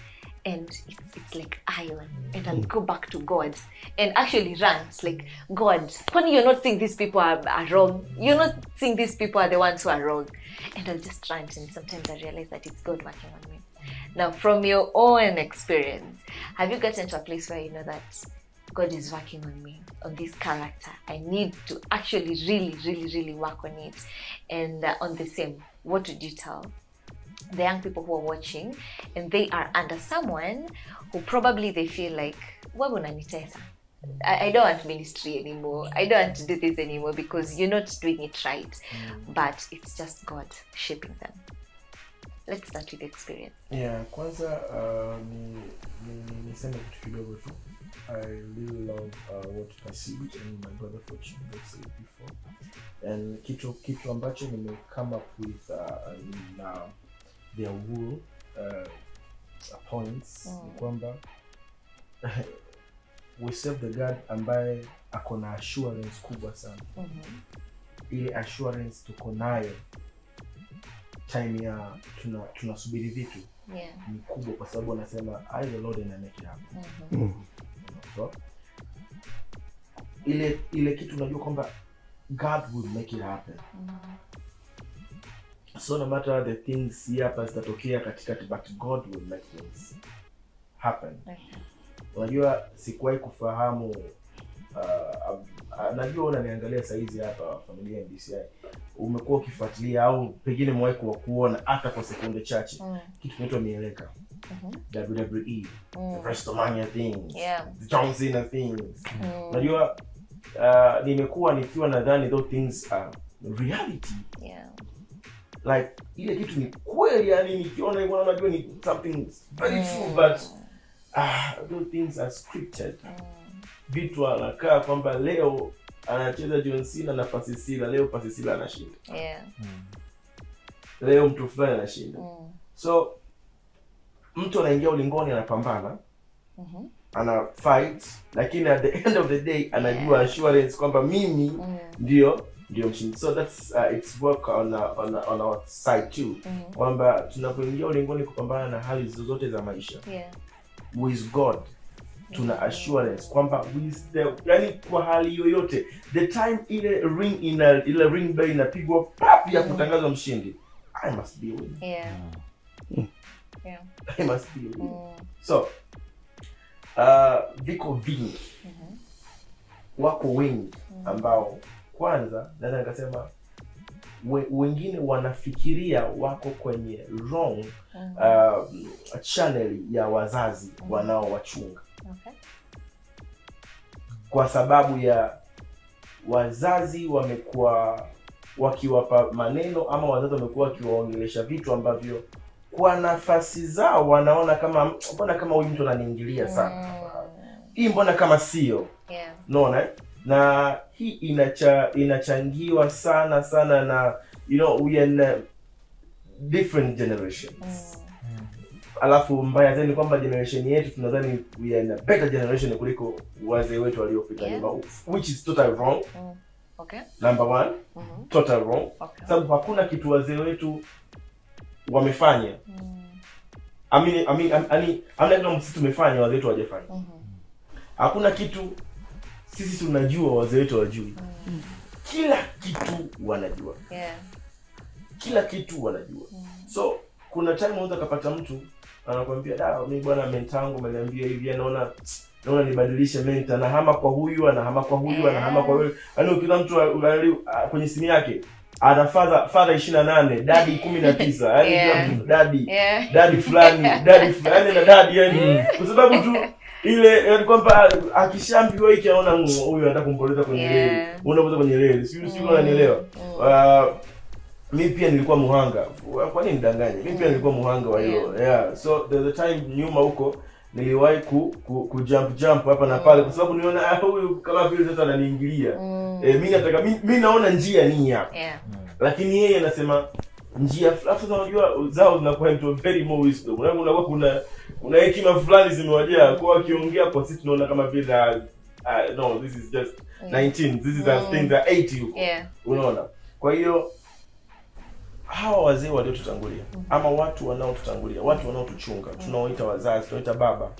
and it's like iron, and I'll go back to God and actually rant like, God, when you're not saying these people are wrong, you're not saying these people are the ones who are wrong, and I'll just rant. And sometimes I realize that it's God working on me. Now, from your own experience, have you gotten to a place where you know that God is working on me, on this character? I need to actually really work on it. And on the same, what would you tell the young people who are watching and they are under someone who probably they feel like, I don't want ministry anymore, I don't want to do this anymore, because you're not doing it right, but it's just God shaping them? Let's start with the experience. Yeah, kwanza niseme kitu kidogo tu. I really love what Pasibit and my brother Fortune said before, and kitu ambacho nime come up with their wool points kwamba we serve the God ambaye akona assurance kubwa sana. Ile assurance tuko nayo time ya tunasubiri vitu ni kubwa, kwa sababu anasema I the Lord and I make it happen. So ile kitu unajua kwamba God will make it happen. So no matter the things hapa zitatokea katikati, but God will make things happen. Unajua sikuwahi kufahamu, najua unaniangalia saizi hapa familia MBCI, umekuwa ukifuatilia au pengine mwahi kuona hata kwa sekunde chache kitu kinaitwa mieleka. WWE, the WrestleMania things, the John Cena things. Unajua nimekuwa nikiwa nadhani those things are reality. Like ile kitu ni kweli, yani nikiona hivyo najua ni something very true, but those things are scripted. Vitu anakaa kwamba leo anacheza John Cena na Sila, leo Sila anashinda. Leo mtu fulani anashinda. So mtu anaingia ulingoni, anapambana, ana fight, lakini at the end of the day anajua assurance kwamba mimi ndio mshindi. So that's it's work on our side too. Kwamba tunapoingia ulingoni kupambana na hali zozote za maisha, with God tuna assurance kwamba with the, yani kwa hali yoyote, the time ile ring bell inapigwa pap ya kutangazwa mshindi, I must be winning. I must be winning. So viko vingi, wako wengi ambao kwanza naweza nikasema wengine wanafikiria wako kwenye wrong channel ya wazazi wanaowachunga. Kwa sababu ya wazazi wamekuwa wakiwapa maneno, ama wazazi wamekuwa wakiwaongelesha vitu ambavyo kwa nafasi zao wanaona kama mbona kama huyu mtu ananiingilia sana. Hii mbona kama sio. Unaona? Na hii inachangiwa sana na we are in different generations. Alafu mbaya zaidi kwamba generation yetu tunadhani we are in a better generation kuliko wazee wetu waliopita nyuma, which is totally wrong. Number one, total wrong. Sababu hakuna kitu wazee wetu wamefanya. Amna kitu tumefanya wazee wetu hawajafanya. Hakuna kitu sisi tunajua wazee wetu hawajui. Kila kitu wanajua. Kila kitu wanajua. So kuna time unaweza kupata mtu anakuambia mimi bwana mentangu ameniambia hivi, naona nibadilishe menta, na hama kwa huyu, anahama kwa huyu, anahama kwa huyu. Yaani kila mtu kwenye simu yake ana father 28, daddy 19, yaani daddy fulani na daddy, yani kwa sababu tu ile kwamba akishambiwa hiki aona huyu anataka kumpoleza kwenye reli. Unapoza kwenye reli. Si unanielewa? Mimi pia nilikuwa muhanga. Kwa nini nidanganye? Mimi pia nilikuwa muhanga wa hilo. Yeah. So the time nyuma huko niliwahi ku jump hapa na pale kwa sababu niliona huyu kama vile sasa ananiingilia. Mimi nataka mimi naona njia ni hapa. Lakini yeye anasema njia fulani. Unajua zao zinakuwa into very more wisdom. Unakuwa kuna hekima fulani zimewajaa kwa akiongea kwa sisi tunaona kama vile no, this is just 19, this is a thing that 80 huko. Unaona? Kwa hiyo hawa wazee waliotutangulia ama watu wanaotutangulia, watu wanaotuchunga, tunaoita wazazi, tunaoita baba.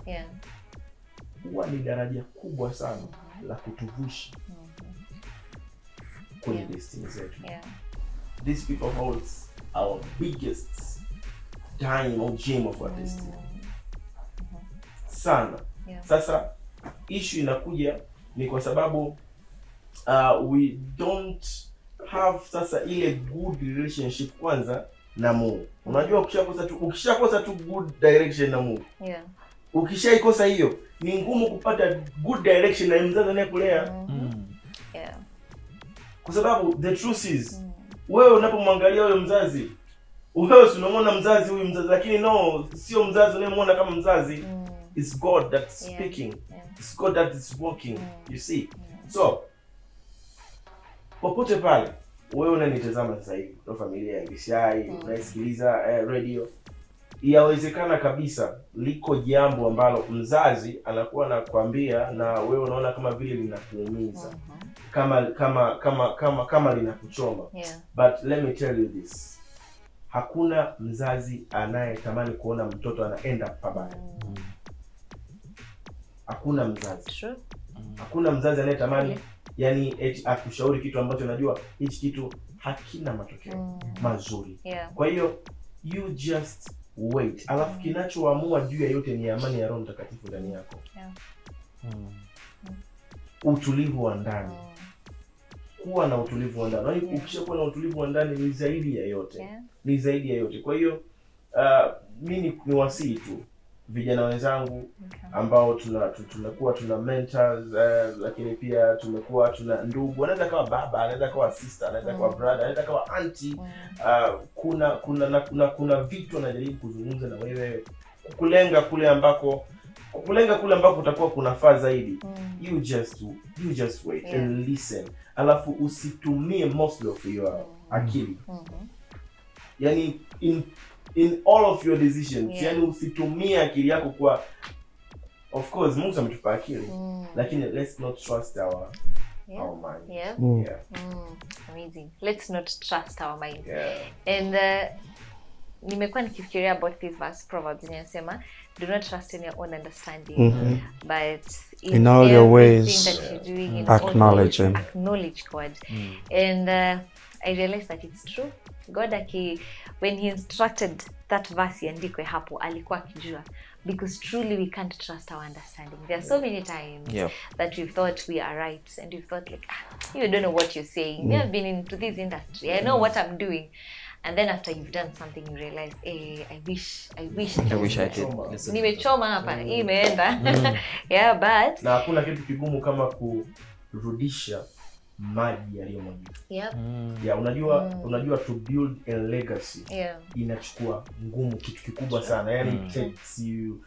Huwa ni daraja kubwa sana la kutuvusha kwenye destiny zetu. These people holds our biggest dime or gem of our destiny. Sana. Sasa issue inakuja ni kwa sababu we don't have sasa ile good relationship kwanza na Mungu. Unajua ukishakosa tu good direction na Mungu. Ukishaikosa hiyo ni ngumu kupata good direction na mzazi anayekulea. Kwa sababu the truth is wewe unapomwangalia huyo mzazi, wewe unamwona mzazi huyu mzazi, lakini no, sio mzazi unayemwona kama mzazi. It's God that's speaking. It's God that is working. You see? So popote pale wewe unanitazama sasa hivi kwa familia ya Gishai, unaisikiliza radio, yawezekana kabisa liko jambo ambalo mzazi anakuwa anakuambia na wewe unaona kama vile linakuumiza, kama linakuchoma. But let me tell you this, hakuna mzazi anayetamani kuona mtoto anaenda pabaya. Hakuna mzazi. Hakuna mzazi anayetamani yani akushauri kitu ambacho najua hichi kitu hakina matokeo mazuri. Kwa hiyo you just wait. Alafu kinachoamua juu ya yote ni amani ya Roho Mtakatifu ndani yako. Utulivu wa ndani. Kuwa na utulivu wa ndani. Ukishakuwa na utulivu wa ndani ni zaidi ya yote. Ni zaidi ya yote. Kwa hiyo mimi ni wasii tu vijana wenzangu ambao tunakuwa tuna mentors, lakini pia tumekuwa tuna ndugu, anaweza kawa baba, anaweza kawa sister, anaweza kawa brother, anaweza kawa auntie. Kuna vitu anajaribu kuzungumza na wewe kukulenga kule ambako utakuwa kunafaa zaidi. You just wait and listen. Alafu usitumie most of your akili. Yani in all of your decisions, yani usitumie akili yako kwa, of course Mungu ametupa akili, lakini let's not trust our mind. Amazing. Let's not trust our mind. And nimekuwa nikifikiria about this verse Proverbs inasema do not trust in your own understanding, but in all your ways that you're doing in acknowledge God. And I realized that it's true. God when he instructed that verse yandikwe hapo alikuwa akijua, because truly we can't trust our understanding. There are so many times that we've thought we are right and we've thought like, you don't know what you're saying. I've been into this industry, I know what I'm doing. And then after you've done something you realize, I wish I did. Nimechoma hapa, imeenda. But na hakuna kitu kigumu kama kurudisha maji yaliyomwagika. Unajua to build a legacy inachukua ngumu, kitu kikubwa sana. Yani it takes you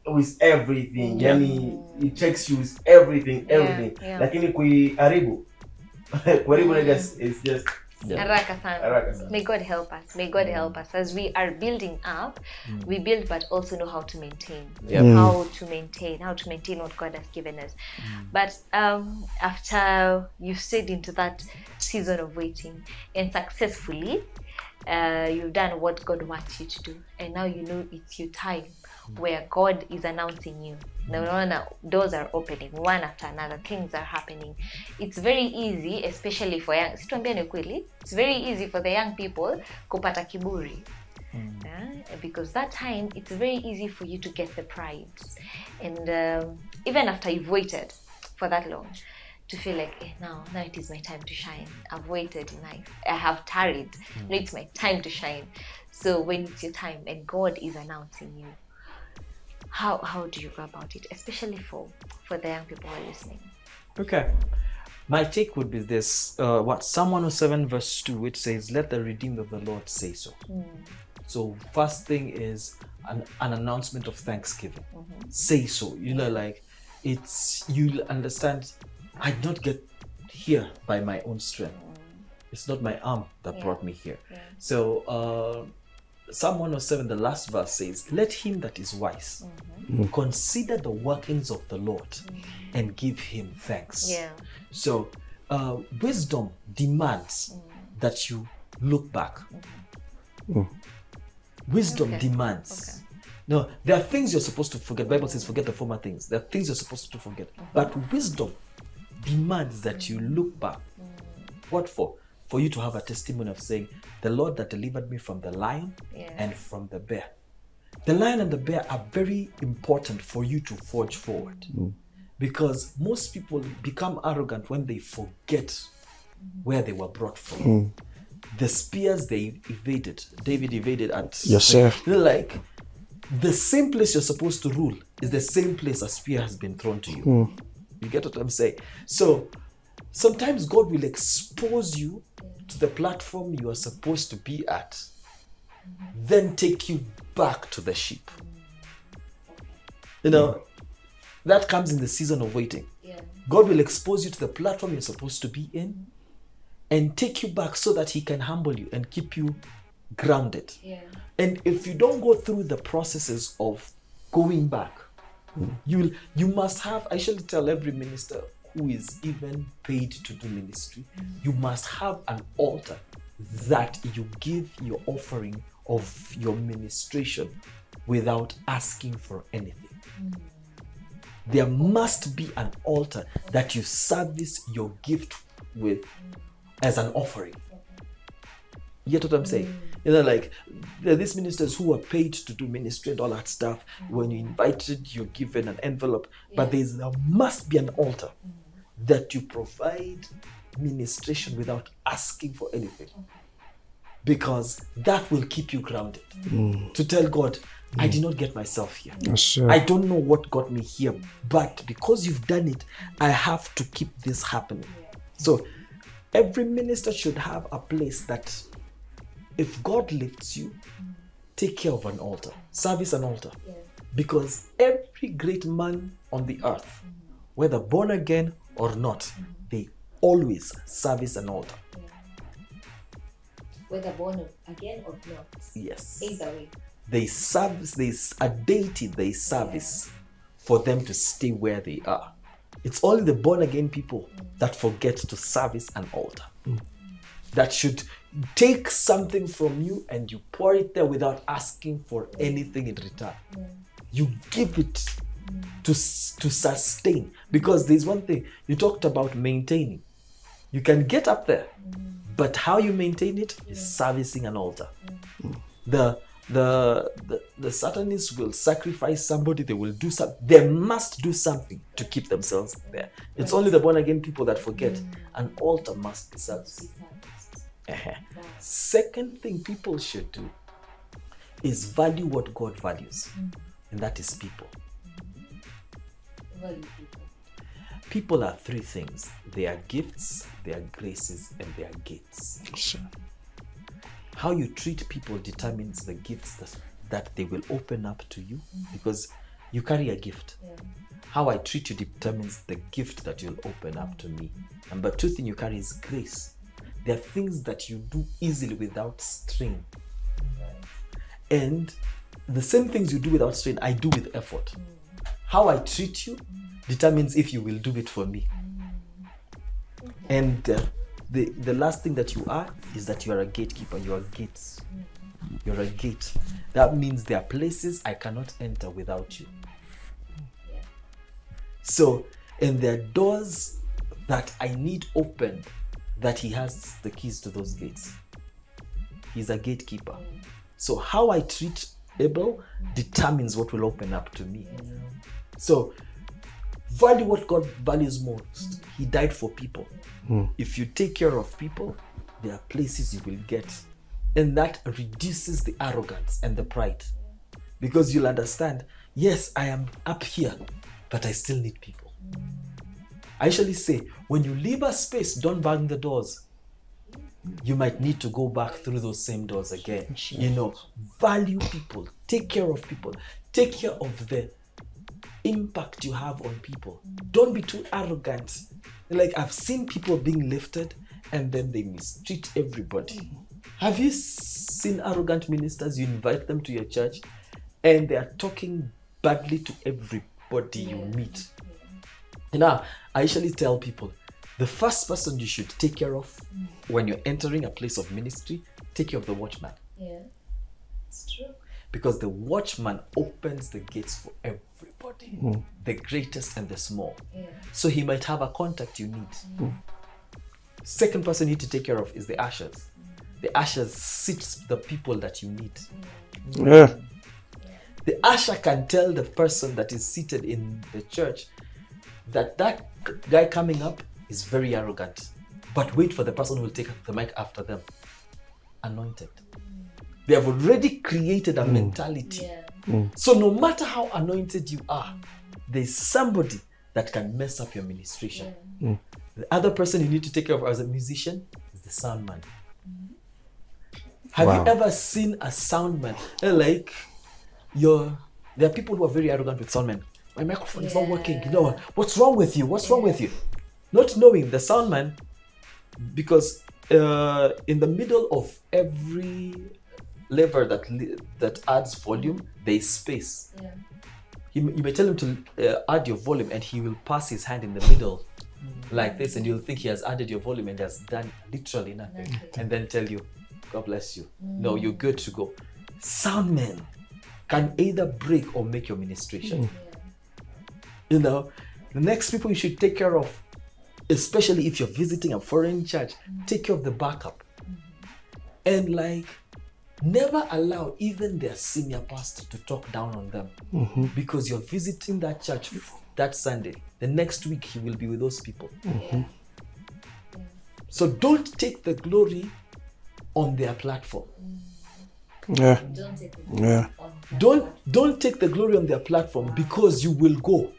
with everything. Yani it takes you with everything. Lakini kuiharibu legacy is just haraka sana. May God help us. May God help us as we are building up. We build, but also know how to maintain. How to maintain what God has given us. But after you've stayed into that season of waiting and successfully you've done what God wants you to do, and now you know it's your time where God is announcing you. Now doors are opening one after another, things are happening. It's very easy, especially for young, it's very easy for the young people kupata kiburi. Because that time it's very easy for you to get the pride, and even after you've waited for that long, to feel like now it is my time to shine. I've waited enough, I have tarried, now it's my time to shine. So when it's your time and God is announcing you, How do you go about it, especially for the young people who are listening? Okay. My take would be this, Psalm 107 verse 2, which says, let the redeemed of the Lord say so. So first thing is an announcement of thanksgiving. Say so. Like, it's, you'll understand, I did not get here by my own strength. It's not my arm that brought me here. So Psalm 107, the last verse says, let him that is wise consider the workings of the Lord and give him thanks. So wisdom demands that you look back. Wisdom demands. No, there are things you're supposed to forget. The Bible says forget the former things. There are things you're supposed to forget. But wisdom demands that you look back. What for? For you to have a testimony of saying, the Lord that delivered me from the lion and from the bear. The lion and the bear are very important for you to forge forward. Because most people become arrogant when they forget where they were brought from. The spears they evaded, David evaded at... Yes, sir. Like, the same place you're supposed to rule is the same place a spear has been thrown to you. You get what I'm saying? So, sometimes God will expose you to the platform you are supposed to be at, then take you back to the sheep. That comes in the season of waiting. God will expose you to the platform you're supposed to be in and take you back so that he can humble you and keep you grounded. And if you don't go through the processes of going back, you must have, I shall tell every minister who is even paid to do ministry, you must have an altar that you give your offering of your ministration without asking for anything. There must be an altar that you service your gift with as an offering. You get what I'm saying? Like, there are these ministers who are paid to do ministry and all that stuff. When you're invited, you're given an envelope. But there must be an altar that you provide ministration without asking for anything. Because that will keep you grounded. To tell God, I did not get myself here. I don't know what got me here. But because you've done it, I have to keep this happening. So every minister should have a place that if God lifts you, take care of an altar. Service an altar. Because every great man on the earth, whether born again or not, they always service an altar. Whether born again or not. Yes. Either way. They service, there's a deity they service for them to stay where they are. It's only the born again people that forget to service an altar. That should take something from you and you pour it there without asking for anything in return. You give it to sustain. Because there's one thing, you talked about maintaining. You can get up there, but how you maintain it is servicing an altar. The Satanists will sacrifice somebody, they will do something. They must do something to keep themselves there. It's only the born again people that forget an altar must be serviced. Second thing people should do is value what God values, and that is people. People are three things. They are gifts, they are graces, and they are gates. How you treat people determines the gifts that they will open up to you, because you carry a gift. How I treat you determines the gift that you'll open up to me. Number two thing you carry is grace. There are things that you do easily without strain. And the same things you do without strain, I do with effort. How I treat you determines if you will do it for me. And the last thing that you are is that you are a gatekeeper. You are gates. You're a gate. That means there are places I cannot enter without you. So, and there are doors that I need opened that he has the keys to those gates. He's a gatekeeper. So how I treat Ebel determines what will open up to me. So value what God values most. He died for people. If you take care of people, there are places you will get. And that reduces the arrogance and the pride. Because you'll understand, yes, I am up here, but I still need people. I usually say, when you leave a space, don't bang the doors. You might need to go back through those same doors again. You know, value people, take care of people, take care of the impact you have on people. Don't be too arrogant. Like, I've seen people being lifted and then they mistreat everybody. Have you seen arrogant ministers? You invite them to your church and they are talking badly to everybody you meet. Now, I usually tell people, the first person you should take care of when you're entering a place of ministry, take care of the watchman. Yeah, it's true. Because the watchman opens the gates for everybody, the greatest and the small. Yeah. So he might have a contact you need. Second person you need to take care of is the ushers. The ushers sits the people that you need. Yeah. The usher can tell the person that is seated in the church that that guy coming up is very arrogant. But wait for the person who will take the mic after them. Anointed. They have already created a mentality. Yeah. So no matter how anointed you are, there's somebody that can mess up your ministration. The other person you need to take care of as a musician is the sound man. Have you ever seen a sound man? Like, there are people who are very arrogant with sound men. My microphone is not working. You know, what's wrong with you? What's wrong with you? Not knowing the sound man, because in the middle of every lever that adds volume, there is space. Yeah. You may tell him to add your volume and he will pass his hand in the middle like this, and you'll think he has added your volume and has done literally nothing. And then tell you, God bless you. No, you're good to go. Sound men can either break or make your ministration. You know, the next people you should take care of, especially if you're visiting a foreign church, take care of the backup. And like, never allow even their senior pastor to talk down on them, because you're visiting that church that Sunday. The next week he will be with those people. So don't take the glory on their platform. Yeah. Don't take the glory on their platform, because you will go.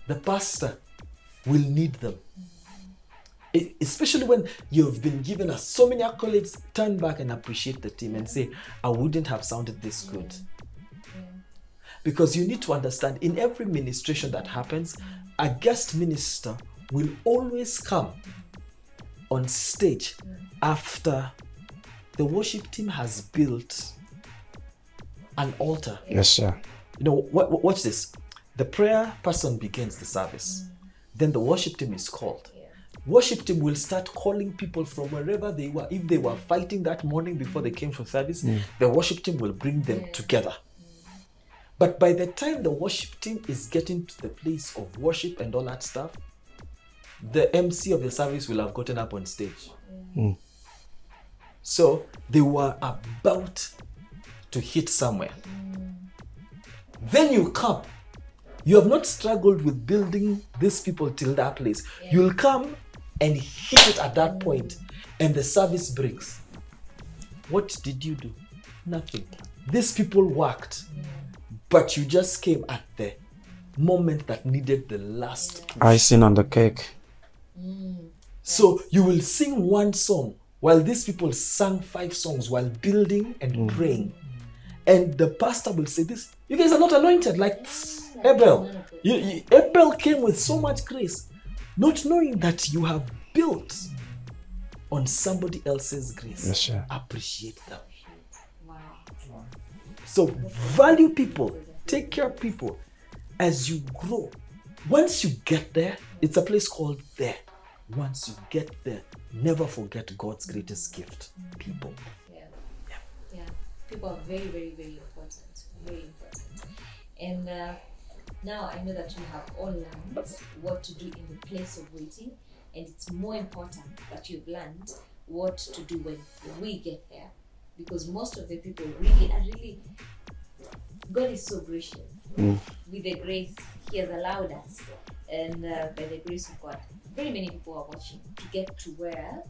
The pastor will need them. Especially when you've been given us so many accolades, turn back and appreciate the team and say, I wouldn't have sounded this good. Because you need to understand, in every ministration that happens, a guest minister will always come on stage after the worship team has built an altar. Yes, sir. You know, watch this. The prayer person begins the service. Then the worship team is called. Worship team will start calling people from wherever they were. If they were fighting that morning before they came for service, the worship team will bring them together. But by the time the worship team is getting to the place of worship and all that stuff, the MC of the service will have gotten up on stage. So they were about to hit somewhere. Then you come. You have not struggled with building these people till that place. You'll come and hit it at that point, and the service breaks. What did you do? Nothing. These people worked, but you just came at the moment that needed the last push. Icing on the cake. So you will sing one song while these people sang 5 songs while building and praying. And the pastor will say this, you guys are not anointed like Ebel. Ebel came with so much grace, not knowing that you have built on somebody else's grace. Yes, sir. Appreciate them. So value people, take care of people as you grow. Once you get there, it's a place called there. Once you get there, never forget God's greatest gift, people. Yeah. People are very, very, very important. Very important. And now I know that you have all learned what to do in the place of waiting, and it's more important that you've learned what to do when we get there, because most of the people really God is so gracious. With the grace He has allowed us, and by the grace of God, very many people are watching to get to where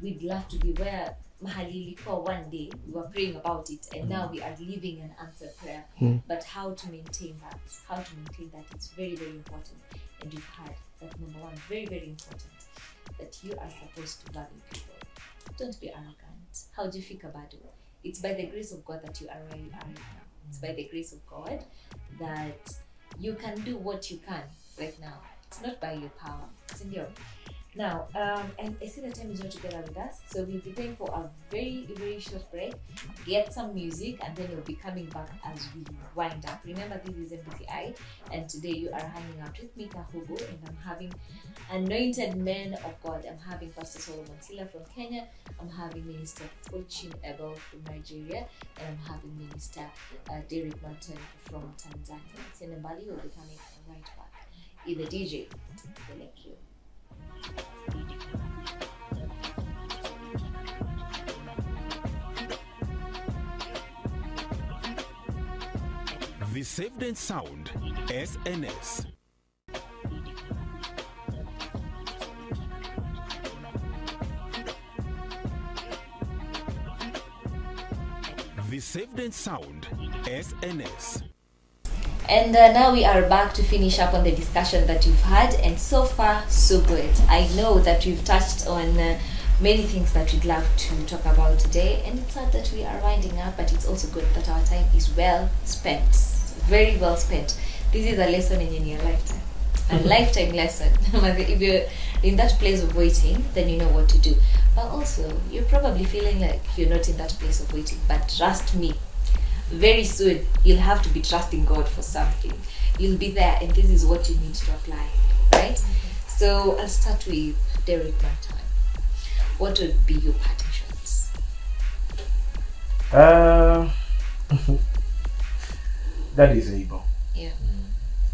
we'd love to be, where mahali ilikuwa one day we were praying about it and now we are living an answered prayer. But how to maintain that? It's very, very important. And you've heard that number one, very, very important, that you are supposed to value people. Don't be arrogant. How do you think about it? It's by the grace of God that you are where you are right now. It's by the grace of God that you can do what you can right now. It's not by your power. It's in your. Now, and I see the time is not together with us, so we'll be going for a very, very short break, get some music, and then we'll be coming back as we wind up. Remember, this is MBCI, and today you are hanging out with me, Kahugo, and I'm having anointed men of God. I'm having Pastor Solomon Sila from Kenya, I'm having Minister Fulchin Ebel from Nigeria, and I'm having Minister Derrick Marton from Tanzania. Senembali will be coming right back. Either DJ, thank you. The Saved and Sound SNS. The Saved and Sound SNS. And now we are back to finish up on the discussion that you've had, and so far so good. I know that we've touched on many things that we'd love to talk about today, and it's not that we are winding up, but it's also good that our time is well spent, very well spent. This is a lesson in your lifetime, a lifetime lesson. If you're in that place of waiting, then you know what to do. But also, you're probably feeling like you're not in that place of waiting, but trust me, very soon you'll have to be trusting God for something. You'll be there, and this is what you need to apply, right? So I'll start with Derrick Marton. What would be your parting shots? God is able. Yeah.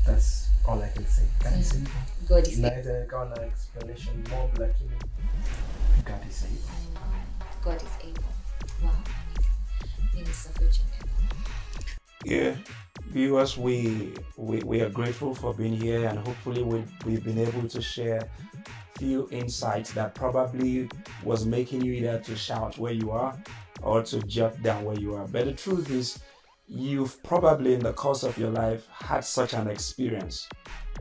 That's all I can say. God is able. God is able. Neither kind of explanation more like God is able. God is able. Wow, amazing. Minister Fulchin. Yeah, viewers, we are grateful for being here, and hopefully we've been able to share few insights that probably was making you either to shout where you are or to jot down where you are. But the truth is, you've probably in the course of your life had such an experience.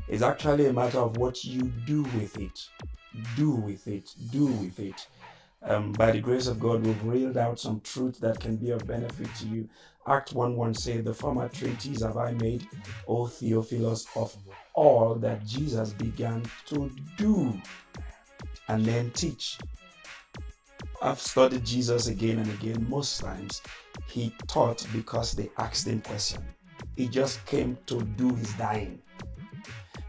It's actually a matter of what you do with it. Do with it. By the grace of God, we've reeled out some truth that can be of benefit to you. Act 1:1 says, "The former treatise have I made, O Theophilus, of all that Jesus began to do and then teach." I've studied Jesus again and again. Most times, he taught because they asked him questions. He just came to do his dying.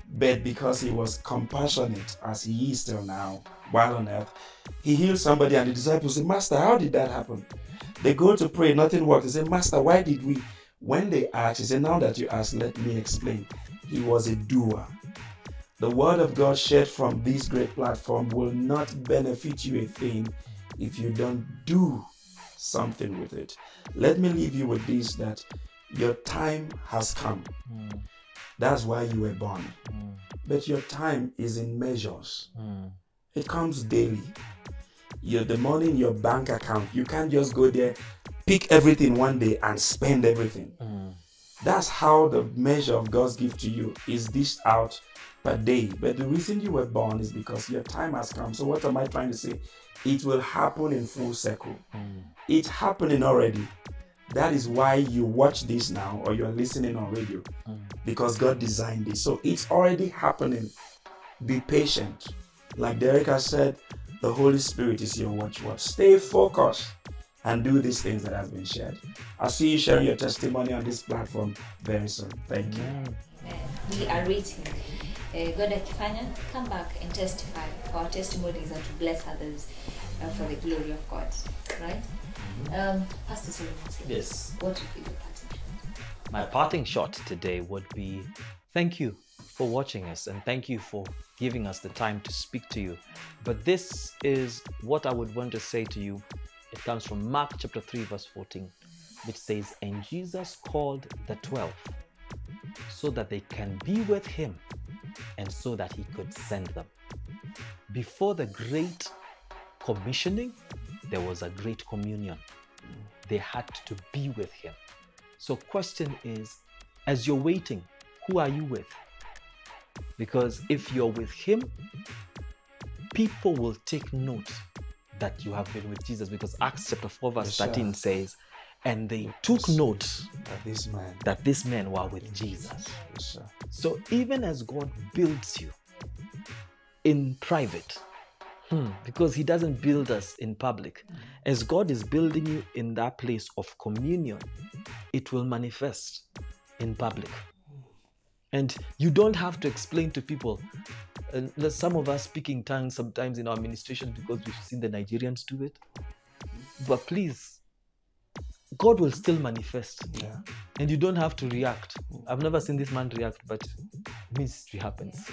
But because he was compassionate, as he is still now, while on earth, he healed somebody, and the disciples say, "Master, how did that happen?" They go to pray, nothing worked. They say, "Master, why did we?" When they ask, he said, "Now that you ask, let me explain." He was a doer. The word of God shared from this great platform will not benefit you a thing if you don't do something with it. Let me leave you with this, that your time has come. That's why you were born. But your time is in measures. It comes daily. The money in your bank account, you can't just go there, pick everything one day and spend everything. That's how the measure of God's gift to you is dished out per day. But the reason you were born is because your time has come. So what am I trying to say? It will happen in full circle. It's happening already. That is why you watch this now, or you're listening on radio, because God designed it. So it's already happening. Be patient. Like Derrick has said, the Holy Spirit is your watchword. Stay focused and do these things that have been shared. I'll see you sharing your testimony on this platform very soon. Thank you. We are waiting. God akifanya, come back and testify. Our testimonies are to bless others for the glory of God. Right? Pastor Solomon, yes. What would be your parting shot? My parting shot today would be, thank you for watching us, and thank you for giving us the time to speak to you. But this is what I would want to say to you. It comes from Mark chapter 3 verse 14, which says, "And Jesus called the 12 so that they can be with him and so that he could send them." Before the great commissioning, there was a great communion. They had to be with him. So question is, as you're waiting, who are you with? Because if you're with him, people will take note that you have been with Jesus, because Acts chapter 4 verse 13 says, and they took note that these men were with Jesus. So even as God builds you in private, because he doesn't build us in public, as God is building you in that place of communion, it will manifest in public. And you don't have to explain to people. Some of us speak in tongues sometimes in our administration because we've seen the Nigerians do it. But please, God will still manifest. Yeah. And you don't have to react. I've never seen this man react, but mystery happens.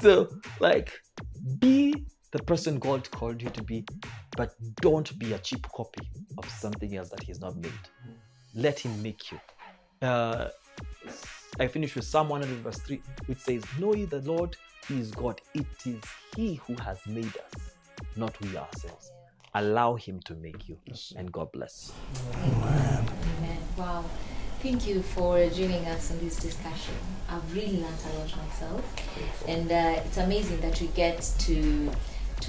So, like, be the person God called you to be, but don't be a cheap copy of something else that he's not made. Let him make you. I finish with Psalm 100 verse 3, which says, know ye the Lord, he is God. It is he who has made us, not we ourselves. Allow him to make you. And God bless. Amen. Amen. Wow. Thank you for joining us in this discussion. I've really learned a lot myself. And it's amazing that we get to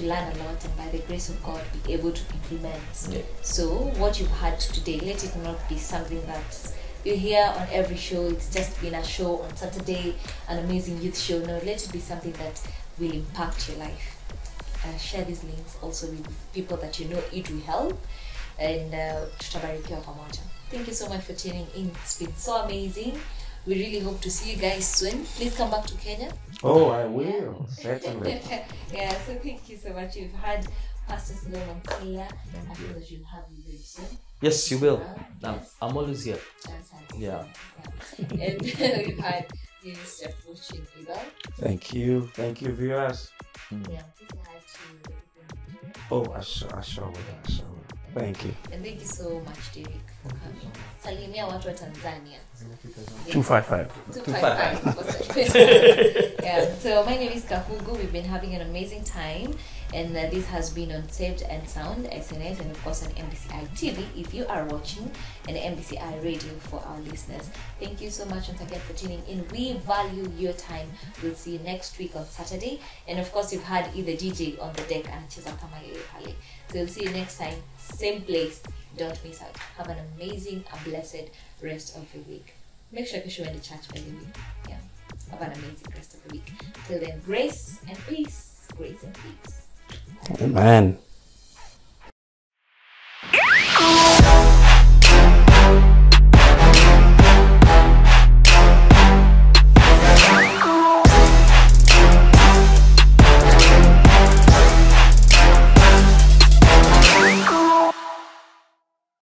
learn a lot, and by the grace of God be able to implement. Yeah. So what you've had today, let it not be something that you hear on every show. It's just been a show on Saturday, an amazing youth show. No, let it be something that will impact your life. Share these links also with people that you know it will help, and tutabarikiwa pamoja. Thank you so much for tuning in. It's been so amazing. We really hope to see you guys soon. Please come back to Kenya. Oh, I will. Certainly. Yeah, so thank you so much. You've had Pastor Sila and Sila. I feel that you'll have you very soon. Yes, you will. I'm always here. Yeah. And we've had Minister Fortune Ebel. Thank you. Thank you, viewers. Yeah, please say hi to. Oh, I sure will. Thank you. And thank you so much, Derrick, for coming. Salimia watu wa Tanzania. 255. 255. Yeah. So my name is Kahugu. We've been having an amazing time, and this has been on Saved and Sound SNS, and of course on MBCI TV if you are watching, and MBCI Radio for our listeners. Thank you so much once again for tuning in. We value your time. We'll see you next week on Saturday, and of course you've had either DJ on the deck and cheza kama yeye pale. So we'll see you next time, same place. Don't miss out. Have an amazing and blessed rest of your week. Make sure you in the church by the week. Yeah. Have an amazing rest of the week. Till then, grace and peace. Grace and peace. Amen.